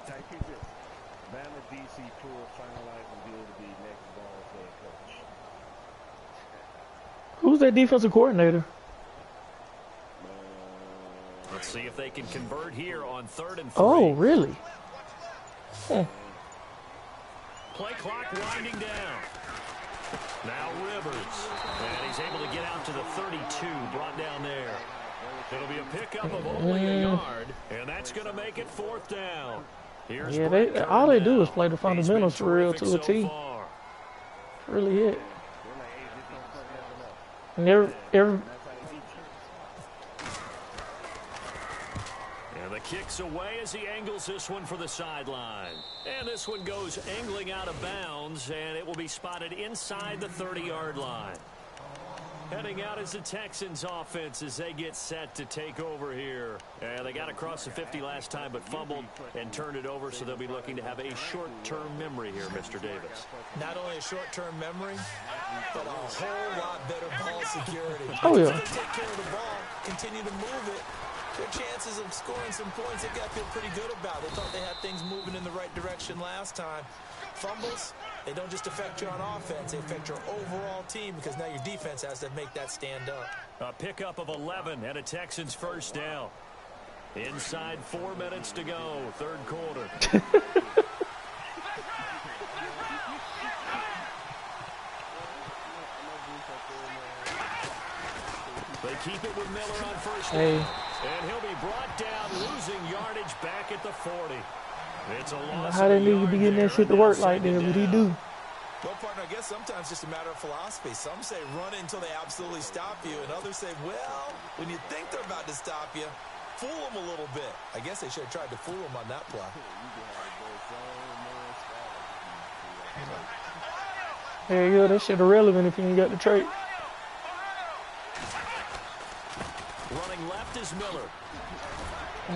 Who's that defensive coordinator? Let's see if they can convert here on 3rd and 3. Oh, really? Huh. Play clock winding down. Now Rivers. And he's able to get out to the 32, brought down there. It'll be a pickup of only a yard, and that's going to make it 4th down. Here's Yeah, all they do is play the fundamentals for real to a T. Really it. And And the kick's away as he angles this one for the sideline. And this one goes angling out of bounds, and it will be spotted inside the 30-yard line. Heading out is the Texans offense as they get set to take over here. And they got across the 50 last time but fumbled and turned it over, so they'll be looking to have a short-term memory here, Mr. Davis. Not only a short-term memory, but a whole lot better ball security. Oh, yeah. If they take care of the ball, continue to move it, their chances of scoring some points, they've got to feel pretty good about. They thought they had things moving in the right direction last time. Fumbles, they don't just affect you on offense, they affect your overall team because now your defense has to make that stand up. A pickup of 11 and a Texans 1st down. Inside 4 minutes to go, 3rd quarter. keep it with Miller on first Hey. down. And he'll be brought down, losing yardage back at the 40. It's a loss. How they need to be getting that shit to work like that, but he do. Well, partner, I guess sometimes it's just a matter of philosophy. Some say run it until they absolutely stop you, and others say, well, when you think they're about to stop you, fool them a little bit. I guess they should have tried to fool them on that play. There you go. That shit irrelevant if you ain't got the trait. Running left is Miller.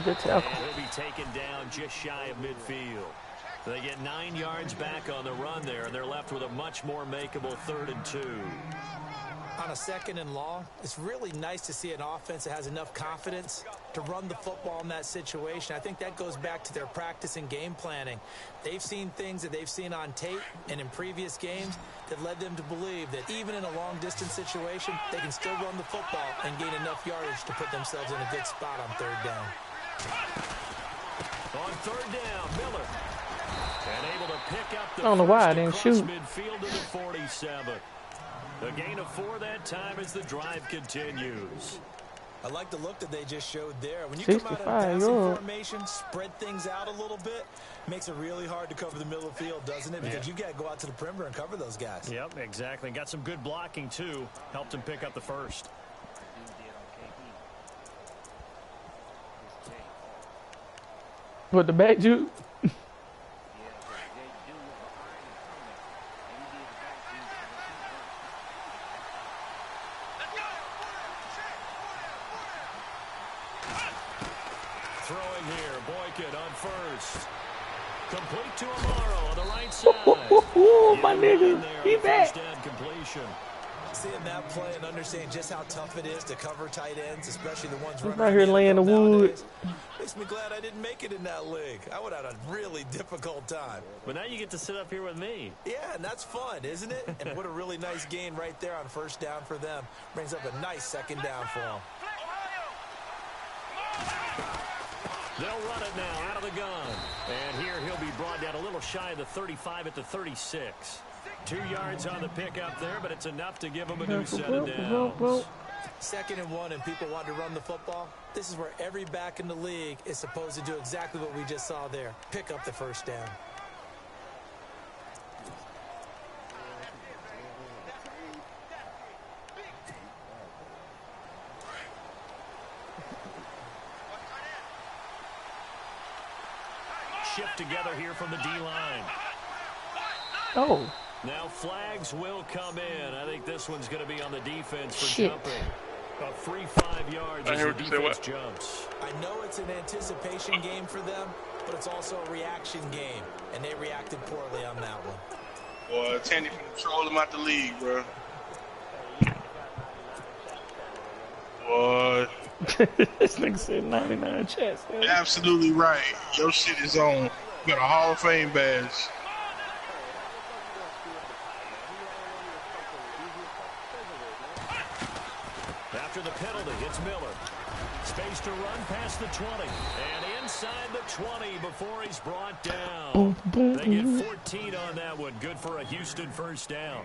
Good tackle. And he'll be taken down just shy of midfield. They get 9 yards back on the run there, and they're left with a much more makeable 3rd and 2. On a 2nd and long, it's really nice to see an offense that has enough confidence to run the football in that situation. I think that goes back to their practice and game planning. They've seen things that they've seen on tape and in previous games that led them to believe that even in a long-distance situation, they can still run the football and gain enough yardage to put themselves in a good spot on 3rd down. On 3rd down, Miller. And able to pick up the I don't know why I didn't shoot. Midfield to the 47. A gain of 4 that time as the drive continues. I like the look that they just showed there. When you 65, come out of passing formation, spread things out a little bit, makes it really hard to cover the middle of the field, doesn't it? Because you got to go out to the perimeter and cover those guys. Yep, exactly. Got some good blocking, too. Helped him pick up the 1st. What, the back juke? Throwing here, Boykin on 1st. Complete to Amaro on the right side. Oh, my nigga, he back. First down completion. Seeing that play and understanding just how tough it is to cover tight ends, especially the ones He's running right here laying the wood. Makes me glad I didn't make it in that league. I would have had a really difficult time. But now you get to sit up here with me. Yeah, and that's fun, isn't it? And what a really nice gain right there on 1st down for them. Brings up a nice 2nd down for them. They'll run it now out of the gun. And here he'll be brought down a little shy of the 35 at the 36. 2 yards on the pickup there, but it's enough to give them a new set of downs. 2nd and 1, and people want to run the football. This is where every back in the league is supposed to do exactly what we just saw there. Pick up the 1st down. Shift together here from the D-line. Oh. Now flags will come in. I think this one's going to be on the defense for Shit. jumping. A free 5 yards as the defense jumps. I know it's an anticipation game for them, but it's also a reaction game, and they reacted poorly on that one. Boy, Tandy can control him out the league, bro. Boy. This nigga said 99 chats. Absolutely right. Your shit is on. You got a Hall of Fame badge. After the penalty, it's Miller. Space to run past the 20. And inside the 20 before he's brought down. They get 14 on that one. Good for a Houston 1st down.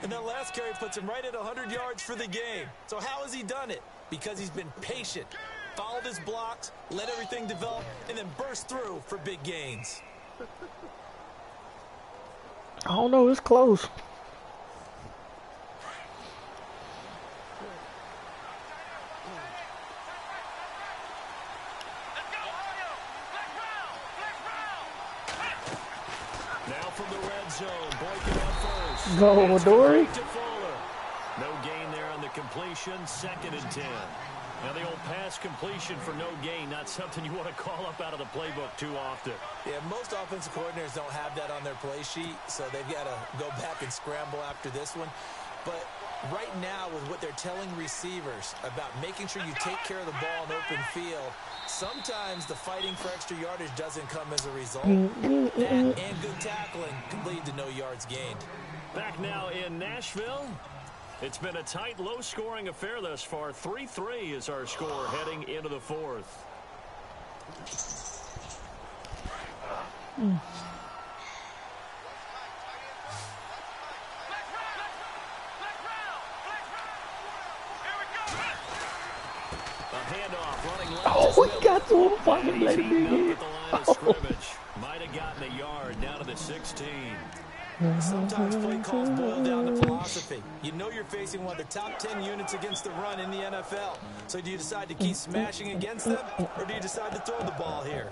And that last carry puts him right at 100 yards for the game. So how has he done it? Because he's been patient, followed his blocks, let everything develop, and then burst through for big gains. I don't know, it's close. Now from the red zone, Boykin on 1st. Go, Dory. No gain there on the completion, 2nd and 10. Now the old pass completion for no gain, not something you want to call up out of the playbook too often. Yeah, most offensive coordinators don't have that on their play sheet, so they've got to go back and scramble after this one. But right now, with what they're telling receivers about making sure you take care of the ball in open field, sometimes the fighting for extra yardage doesn't come as a result. That and good tackling can lead to no yards gained. Back now in Nashville. It's been a tight, low-scoring affair thus far. 3-3 is our score heading into the 4th. fucking play the big hit. Might have gotten a yard down to the 16. Sometimes play calls boil down to philosophy. You know you're facing one of the top 10 units against the run in the NFL. So do you decide to keep smashing against them, or do you decide to throw the ball here?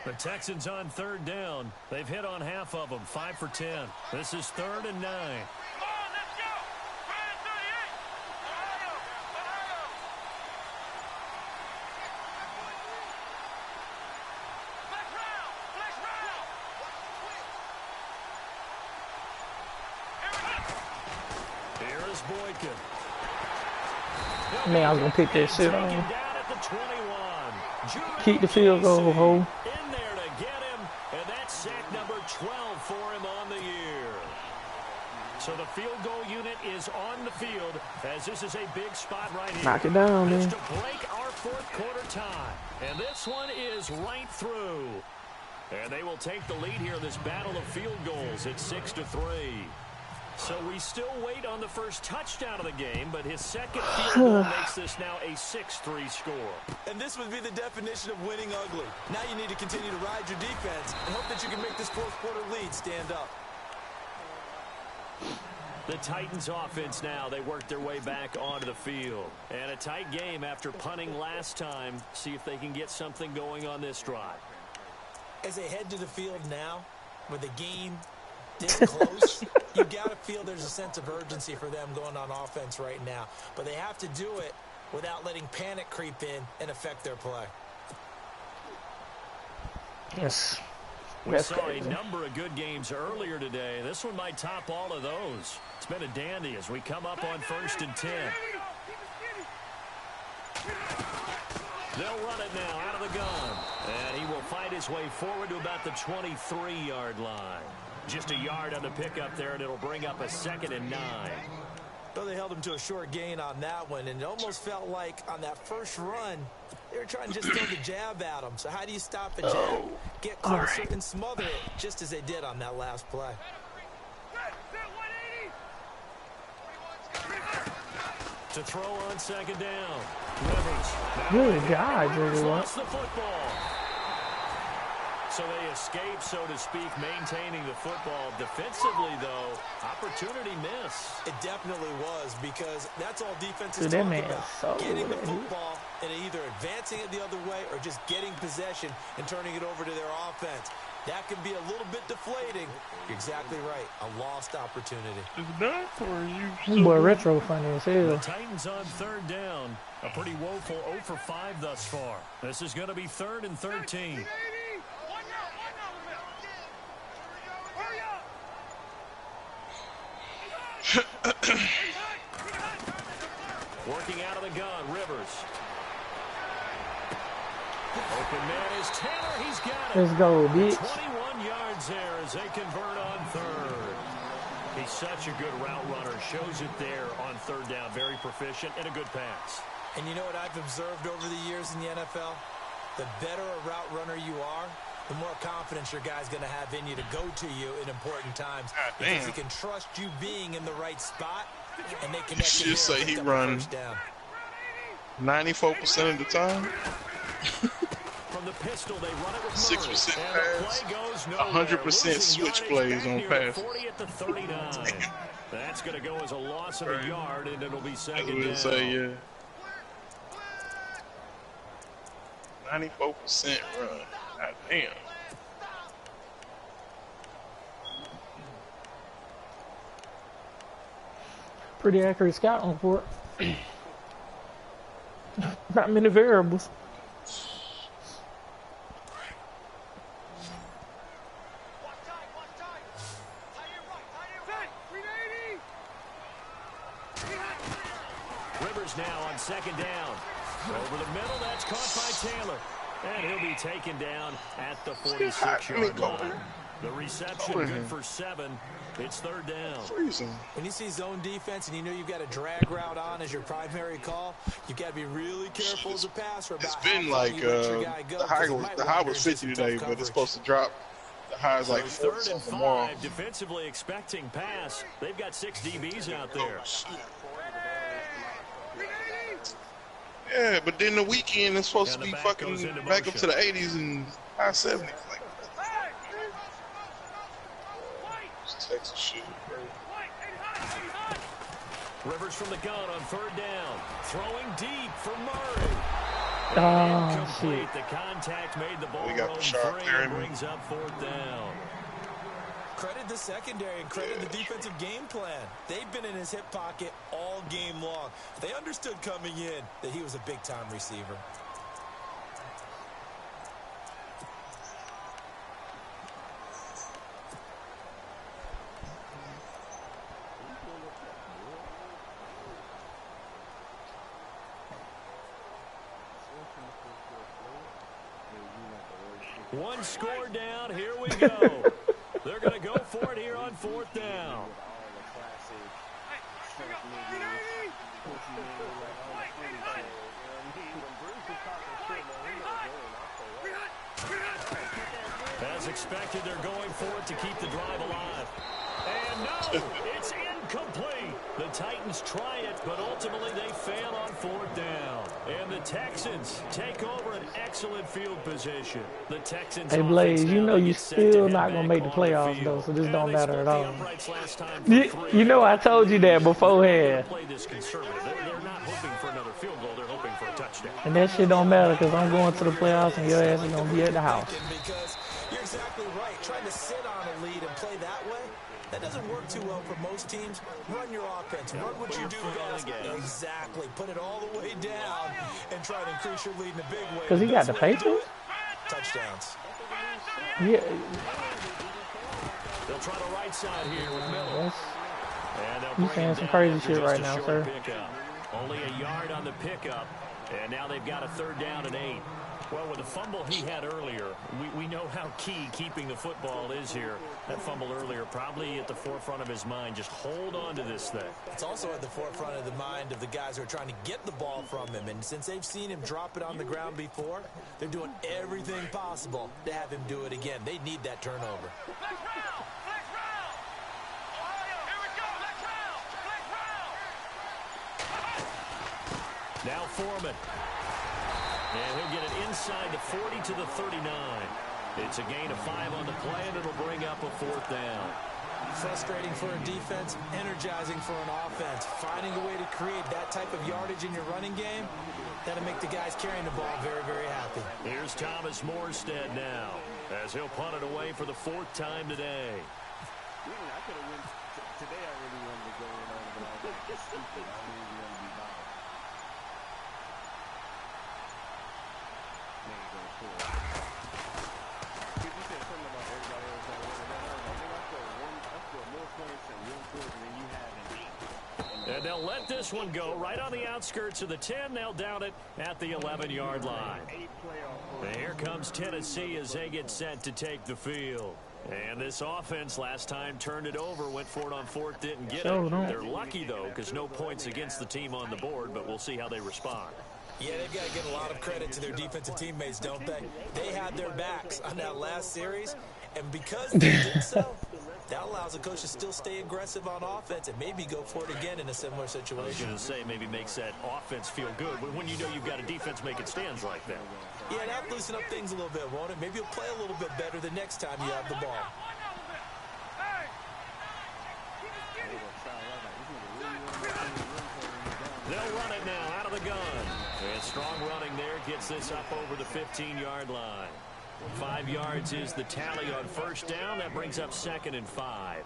The Texans on 3rd down. They've hit on half of them, 5 for 10. This is 3rd and 9. Man, I was gonna pick that shit on. Keep the field goal, ho. In there to get him, and that's sack number 12 for him on the year. So the field goal unit is on the field, as this is a big spot right here. Knock it down, man. To break our 4th quarter tie, and this one is right through. And they will take the lead here in this battle of field goals at 6-3. So we still wait on the first touchdown of the game, but his second field goal makes this now a 6-3 score. And this would be the definition of winning ugly. Now you need to continue to ride your defense and hope that you can make this 4th quarter lead stand up. The Titans offense now, they work their way back onto the field. And a tight game after punting last time. See if they can get something going on this drive. As they head to the field now, with the game this close, you got to feel there's a sense of urgency for them going on offense right now. But they have to do it without letting panic creep in and affect their play. Yes. We saw a number of good games earlier today. This one might top all of those. It's been a dandy as we come up on 1st and 10. They'll run it now out of the gun. And he will fight his way forward to about the 23-yard line. Just a yard on the pickup there, and it'll bring up a 2nd and 9. Well, they held him to a short gain on that one, and it almost felt like on that first run, they were trying to just throw the jab at him. So how do you stop a jab? Get closer and smother it, just as they did on that last play. To throw on 2nd down. Rivers. Good God, Jerry. Lost the football. So they escape, so to speak, maintaining the football. Defensively, though, opportunity miss. It definitely was, because that's all defense is talking about. So getting the football and either advancing it the other way or just getting possession and turning it over to their offense. That can be a little bit deflating. You're exactly right. A lost opportunity. Is it done, or are you? This boy retro funny as hell. The Titans on 3rd down. A pretty woeful 0 for 5 thus far. This is going to be 3rd and 13. Working out of the gun, Rivers. Open man is Taylor. He's got it. Let's go, bitch. 21 yards there as they convert on 3rd. He's such a good route runner. Shows it there on 3rd down. Very proficient and a good pass. And you know what I've observed over the years in the NFL? The better a route runner you are, the more confidence your guy's going to have in you to go to you in important times. Because he can trust you being in the right spot, and they connect you say he run 94% of the time. From the pistol, they run it with 6% pass, 100% switch plays on pass. 40 at the 39. That's going to go as a loss of a yard, and it'll be 2nd down. Say, yeah. 94% run. God damn. Pretty accurate scouting report. Not many variables. Rivers now on 2nd down. Over the middle, that's caught by Taylor. And he'll be taken down at the 46-yard line. The reception good for 7. It's 3rd down. When you see zone defense and you know you've got a drag route on as your primary call, you've got to be really careful as a passer about it's been like the high was 50 today, but it's supposed to drop. The high is like 3rd and 5. Defensively expecting pass. They've got 6 DBs out there. Yeah, but then the weekend is supposed to be fucking back up to the 80s and high 70s. Like, it's Texas shit, bro. Rivers from the gun on third down. Throwing deep for Murray. Incomplete. The contact made the ball roll free and brings up fourth down. Credit the secondary and credit the defensive game plan. They've been in his hip pocket all game long. They understood coming in that he was a big-time receiver. One score down. Here we go. They're going to go for it here on fourth down. As expected, they're going for it to keep the drive alive. And no, it's incomplete. The Titans try it, but ultimately they fail on fourth down. And the Texans take over an excellent field position. The Texans. Hey Blaze, you know you still not gonna make the playoffs though, so this don't matter at all. You know I told you that beforehand. They're not hoping for another field goal. They're hoping for a touchdown. And that shit don't matter because I'm going to the playoffs and your ass is gonna be at the house. Because you're exactly right. Trying to sit on a lead and play that way, that doesn't work too well for most teams. Run your offense. Run what you do best. Exactly. Put it all the way down and try to increase your lead in a big way. Because he got the Patriots? Touchdowns. Yeah. They'll try the right side here with Miller. You saying some crazy shit right now, sir. Only a yard on the pickup, and now they've got a third down and 8. Well, with the fumble he had earlier, we know how key keeping the football is here. That fumble earlier probably at the forefront of his mind. Just hold on to this thing. It's also at the forefront of the mind of the guys who are trying to get the ball from him. And since they've seen him drop it on the ground before, they're doing everything possible to have him do it again. They need that turnover. Now Foreman. And he'll get it inside the 40 to the 39. It's a gain of 5 on the play, and it'll bring up a fourth down. Frustrating for a defense, energizing for an offense. Finding a way to create that type of yardage in your running game, that'll make the guys carrying the ball very, very happy. Here's Thomas Morstead now, as he'll punt it away for the 4th time today. Today I really wanted to go in on, but I was just stupid. I really wanted to be bound. And they'll let this one go right on the outskirts of the 10. They'll down it at the 11-yard line. And here comes Tennessee as they get set to take the field. And this offense last time turned it over, went for it on 4th, didn't get it. They're lucky, though, because no points against the team on the board, but we'll see how they respond. Yeah, they've got to give a lot of credit to their defensive teammates, don't they? They had their backs on that last series, and because they did so, that allows the coach to still stay aggressive on offense and maybe go for it again in a similar situation. I was going to say maybe makes that offense feel good when you know you've got a defense making stands like that. Yeah, that'll loosen up things a little bit, won't it? Maybe you'll play a little bit better the next time you have the ball. They'll run it now out of the gun. And strong running there gets this up over the 15-yard line. 5 yards is the tally on 1st down. That brings up 2nd and 5.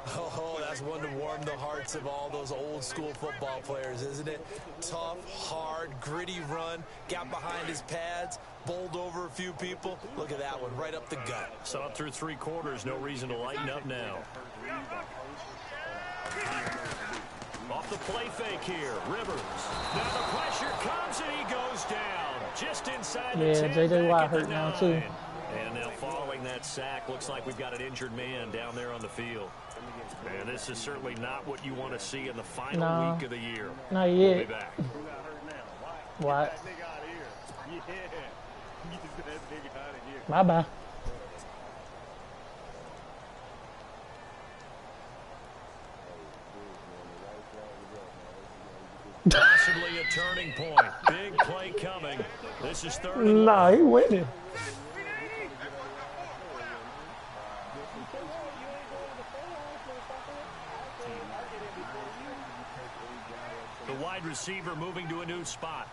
Oh, that's one to warm the hearts of all those old school football players, isn't it? Tough, hard, gritty run. Got behind his pads, bowled over a few people. Look at that one, right up the gut. Saw it through 3 quarters. No reason to lighten up now. Off the play fake here, Rivers. Now the pressure comes and he goes down. Just inside the 10. Yeah, J.J. Watt hurt now too. And now following that sack, looks like we've got an injured man down there on the field. And this is certainly not what you want to see in the final week of the year. Not yet. We'll be back. What? Bye-bye. Toss Possibly a turning point. Big play coming. This is 3rd and 1. Nah, he winning. The wide receiver moving to a new spot.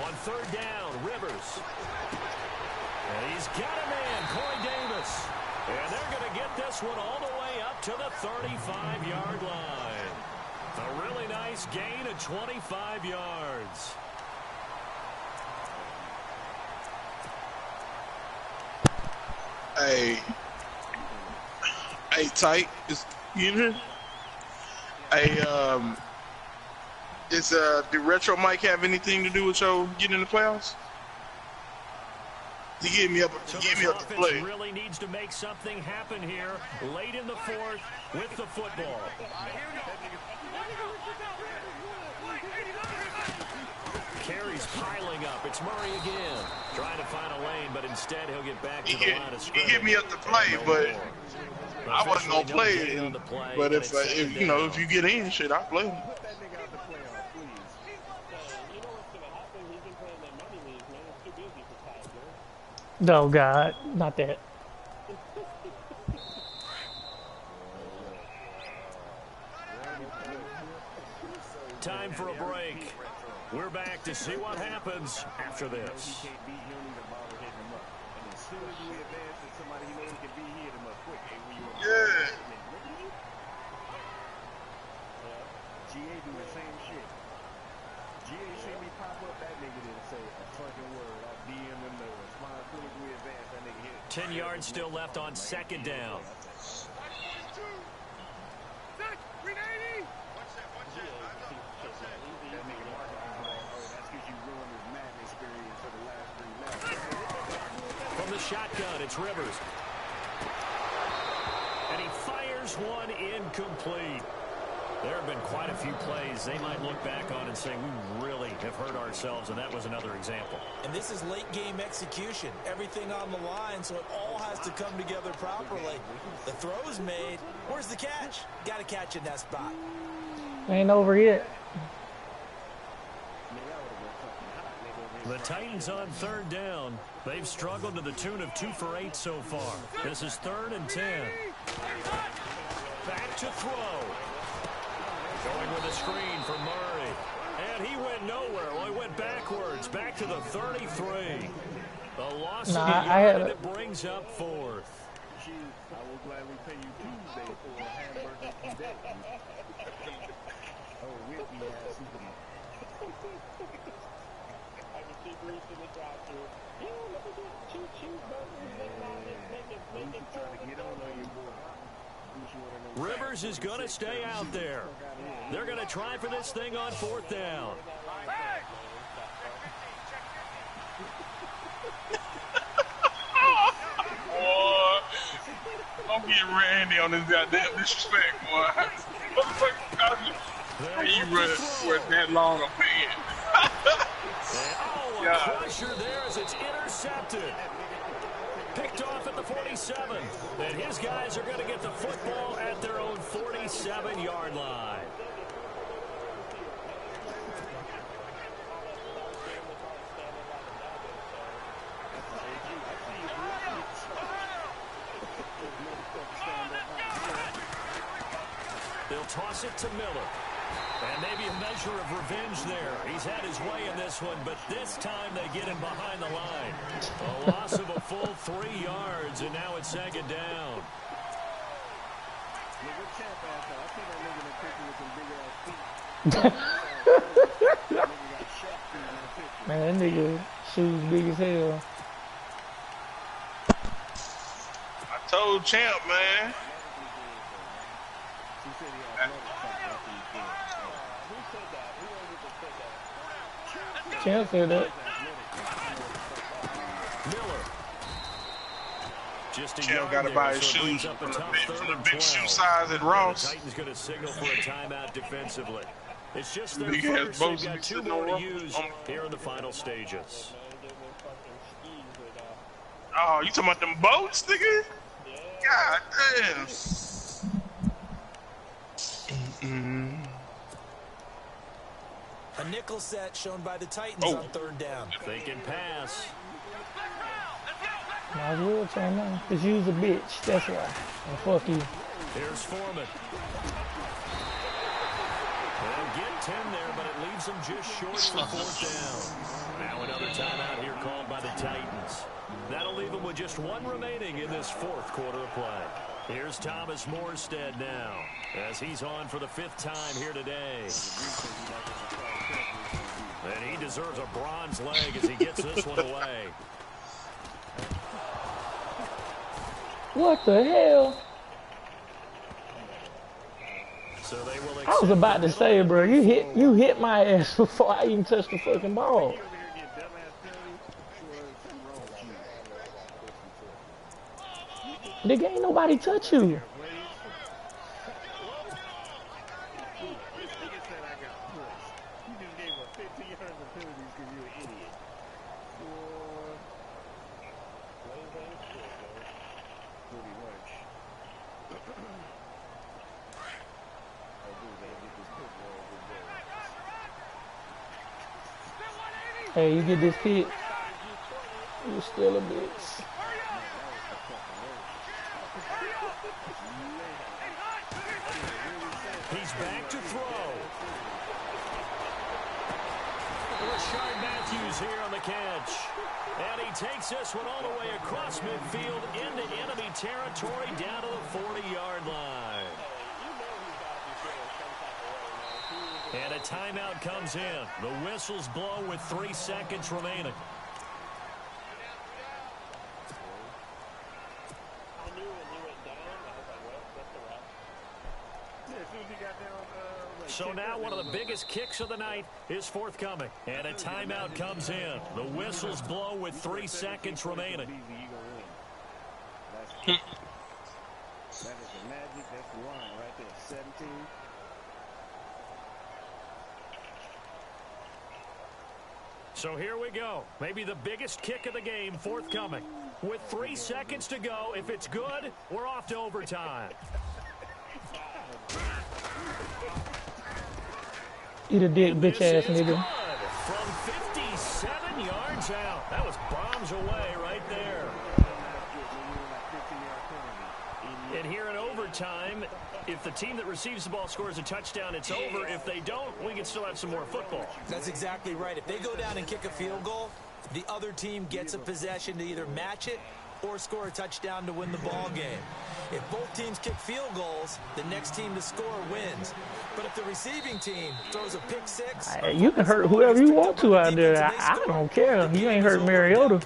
On 3rd down, Rivers. And he's got a man, Corey Davis. And they're going to get this one all the way up to the 35-yard line. A really nice gain of 25 yards. Hey, tight. Is you in here? Hey, did Retro Mike have anything to do with your getting in the playoffs? He gave me up the play. Really needs to make something happen here late in the 4th with the football. Carries piling up. It's Murray again. Trying to find a lane, but instead he'll get back to the line of scrimmage. He hit me up the play, but I wasn't gonna play it. But if you know, if you get in, shit, I play him. No, God, not that. Time for a break. We're back to see what happens after this. Yeah. GA do the same shit. GA see me pop up, that nigga didn't say a fucking word. I DM him the response as soon as we advance, that nigga hit. 10 yards still left on 2nd down. From the shotgun, it's Rivers. And he fires one incomplete. There have been quite a few plays they might look back on and say, we really have hurt ourselves, and that was another example. And this is late game execution. Everything on the line, so it all has to come together properly. The throw's made. Where's the catch? Got to catch in that spot. Ain't over yet. The Titans on 3rd down. They've struggled to the tune of 2 for 8 so far. This is 3rd and 10. Back to throw. Going with a screen for Murray. And he went nowhere. Well, he went backwards. Back to the 33. The loss of the yard, and it brings up 4th. I will gladly pay you Tuesday for a hamburger today. Oh, Whitney ass. I can keep reaching the drive-thru. Yeah, let me get 2 cheeseburgers. Make it trying to get on you, boy. Rivers is going to stay out there. They're going to try for this thing on 4th down. Boy, don't get Randy on this goddamn disrespect, boy. You run that long a pen. Oh, a crusher there as it's intercepted. Picked off at the 47. And his guys are going to get the football at their own 47-yard line. They'll toss it to Miller. And maybe a measure of revenge there. He's had his way in this one, but this time they get him behind the line. A loss of a full 3 yards, and now it's 2nd down. Man, that nigga shoes big as hell. I told Champ, man. Champ said that. Miller. Just a Champ got to buy his shoes from the big shoe size at Ross. The Titans going to signal for a timeout defensively. It's just their Big first. ass They've got 2 more to use here in the final stages. Oh, you talking about them boats, nigga? God damn. A nickel set shown by the Titans on third down. They can pass. Might as well tell them, because you's a bitch. That's why. And fuck you. Here's Foreman. They'll get 10 there, but it leaves them just short for fourth down. Now another timeout here called by the Titans. That'll leave them with just one remaining in this fourth quarter of play. Here's Thomas Morstead now, as he's on for the 5th time here today. And he deserves a bronze leg as he gets this one away. What the hell? So they will I was about to say, bro, you hit my ass before I even touched the fucking ball. Nigga, ain't nobody touch you. Hey, you get this pick, you're still a bitch. He's back to throw. Rashard Matthews here on the catch. And he takes this one all the way across midfield into enemy territory down to the 40-yard line. And a timeout comes in. The whistles blow with 3 seconds remaining. So now one of the biggest kicks of the night is forthcoming. And a timeout comes in. The whistles blow with 3 seconds remaining. That is the magic. That's the line right there. 17. So here we go. Maybe the biggest kick of the game forthcoming. With 3 seconds to go, if it's good, we're off to overtime. Eat a dick, bitch ass nigga. From 57 yards out. That was bombs away right there. And here in overtime, if the team that receives the ball scores a touchdown, it's over. If they don't, we can still have some more football. That's exactly right. If they go down and kick a field goal, the other team gets a possession to either match it or score a touchdown to win the ball game. If both teams kick field goals, the next team to score wins. But if the receiving team throws a pick six, you can hurt whoever you want to out there. I don't care. You ain't hurt Mariota.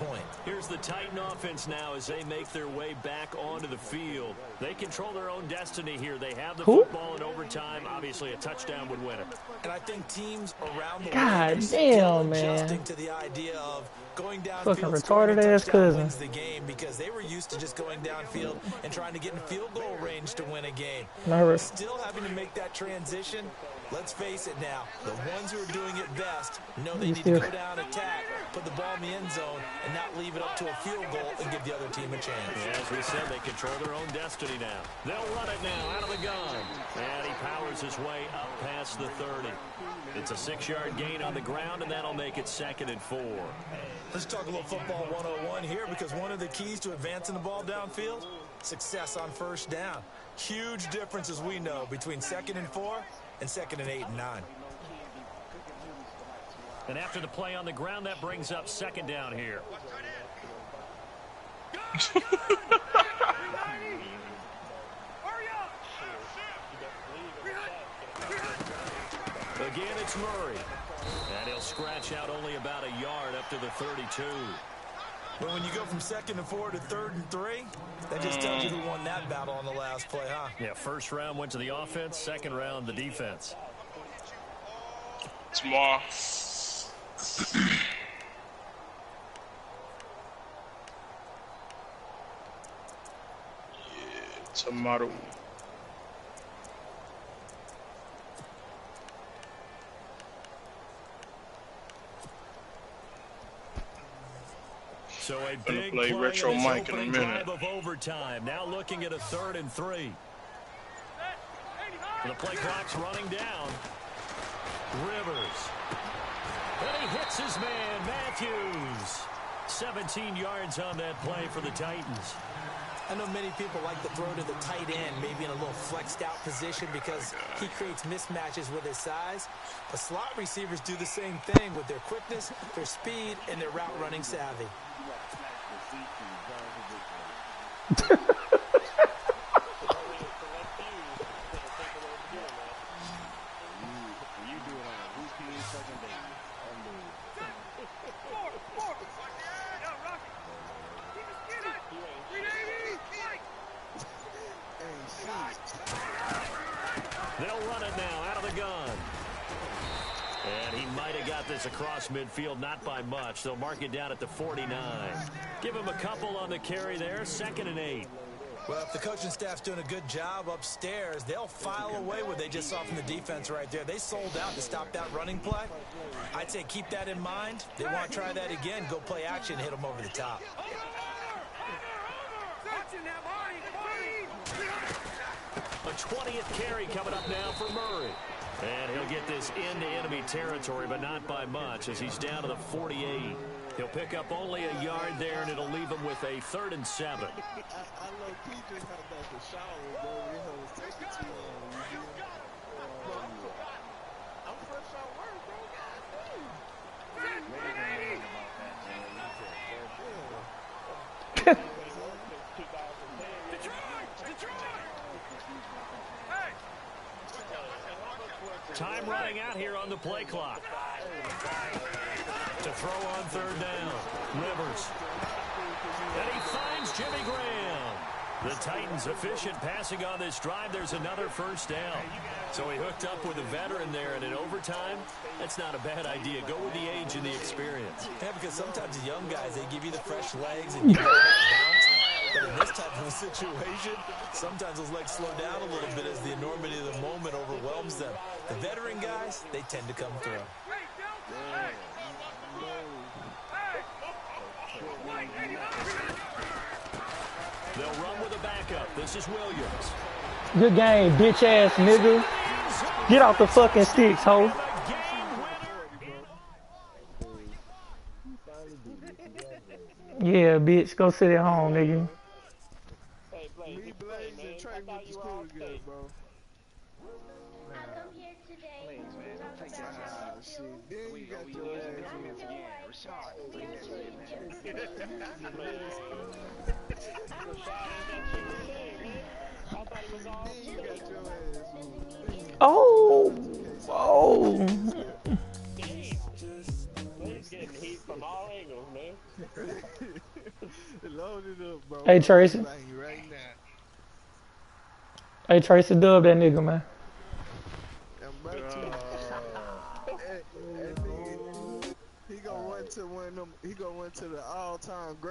Here's the Titan offense now as they make their way back onto the field. They control their own destiny here. They have the football in overtime. Obviously, a touchdown would win it. And I think teams around the league adjusting to the idea of going downfield, fucking retarded ass cousin wins the game because they were used to just going downfield and trying to get in field goal range to win a game. Still having to make that transition. Let's face it now, the ones who are doing it best know they need to go down, attack, put the ball in the end zone, and not leave it up to a field goal and give the other team a chance. Yeah, as we said, they control their own destiny now. They'll run it now out of the gun. And he powers his way up past the 30. It's a 6-yard gain on the ground, and that'll make it 2nd and 4. Let's talk a little football 101 here, because one of the keys to advancing the ball downfield, success on first down. Huge difference, as we know, between 2nd and 4 and 2nd and 8 and 9. And after the play on the ground, that brings up 2nd down here. Again, it's Murray. And he'll scratch out only about a yard up to the 32. But when you go from 2nd and 4 to 3rd and 3, that just tells you who won that battle on the last play, huh? Yeah, first round went to the offense, second round the defense. Tomorrow. Tomorrow. So a big play retro Mike in a minute. Of overtime. Now looking at a 3rd and 3. The play clock's running down. Rivers. And he hits his man, Matthews. 17 yards on that play for the Titans. I know many people like to throw to the tight end, maybe in a little flexed out position because he creates mismatches with his size. But slot receivers do the same thing with their quickness, their speed, and their route running savvy. They'll run it now out of the gun. And he might have got this across midfield, not by much. They'll mark it down at the 49. Give him a couple on the carry there, 2nd and 8. Well, if the coaching staff's doing a good job upstairs, they'll file away what they just saw from the defense right there. They sold out to stop that running play. I'd say keep that in mind. They want to try that again, go play action, hit them over the top. A 20th carry coming up now for Murray. And he'll get this into enemy territory, but not by much as he's down to the 48. He'll pick up only a yard there, and it'll leave him with a 3rd and 7. I know P just got back to shower, bro. Was taking too long. I'm fresh out work, bro. Time running out here on the play clock. To throw on 3rd down. Rivers. And he finds Jimmy Graham. The Titans efficient passing on this drive. There's another 1st down. So he hooked up with a veteran there, and in overtime, that's not a bad idea. Go with the age and the experience. Yeah, because sometimes the young guys, they give you the fresh legs and you get bounce. But in this type of a situation, sometimes those legs slow down a little bit as the enormity of the moment overwhelms them. The veteran guys, they tend to come through. They'll run with a backup. This is Williams. Good game, bitch ass nigga. Get off the fucking sticks, ho. Yeah, bitch, go sit at home, nigga. Me, Blaze, and Trey went to school together, bro. Shit. Then you got your ass Oh, oh. getting heat from all angles, man. Load it up, bro. Hey, Tracy. Right now. Hey, Tracy, dub that nigga, man. He gonna run to one of them. He gonna run to the all-time great.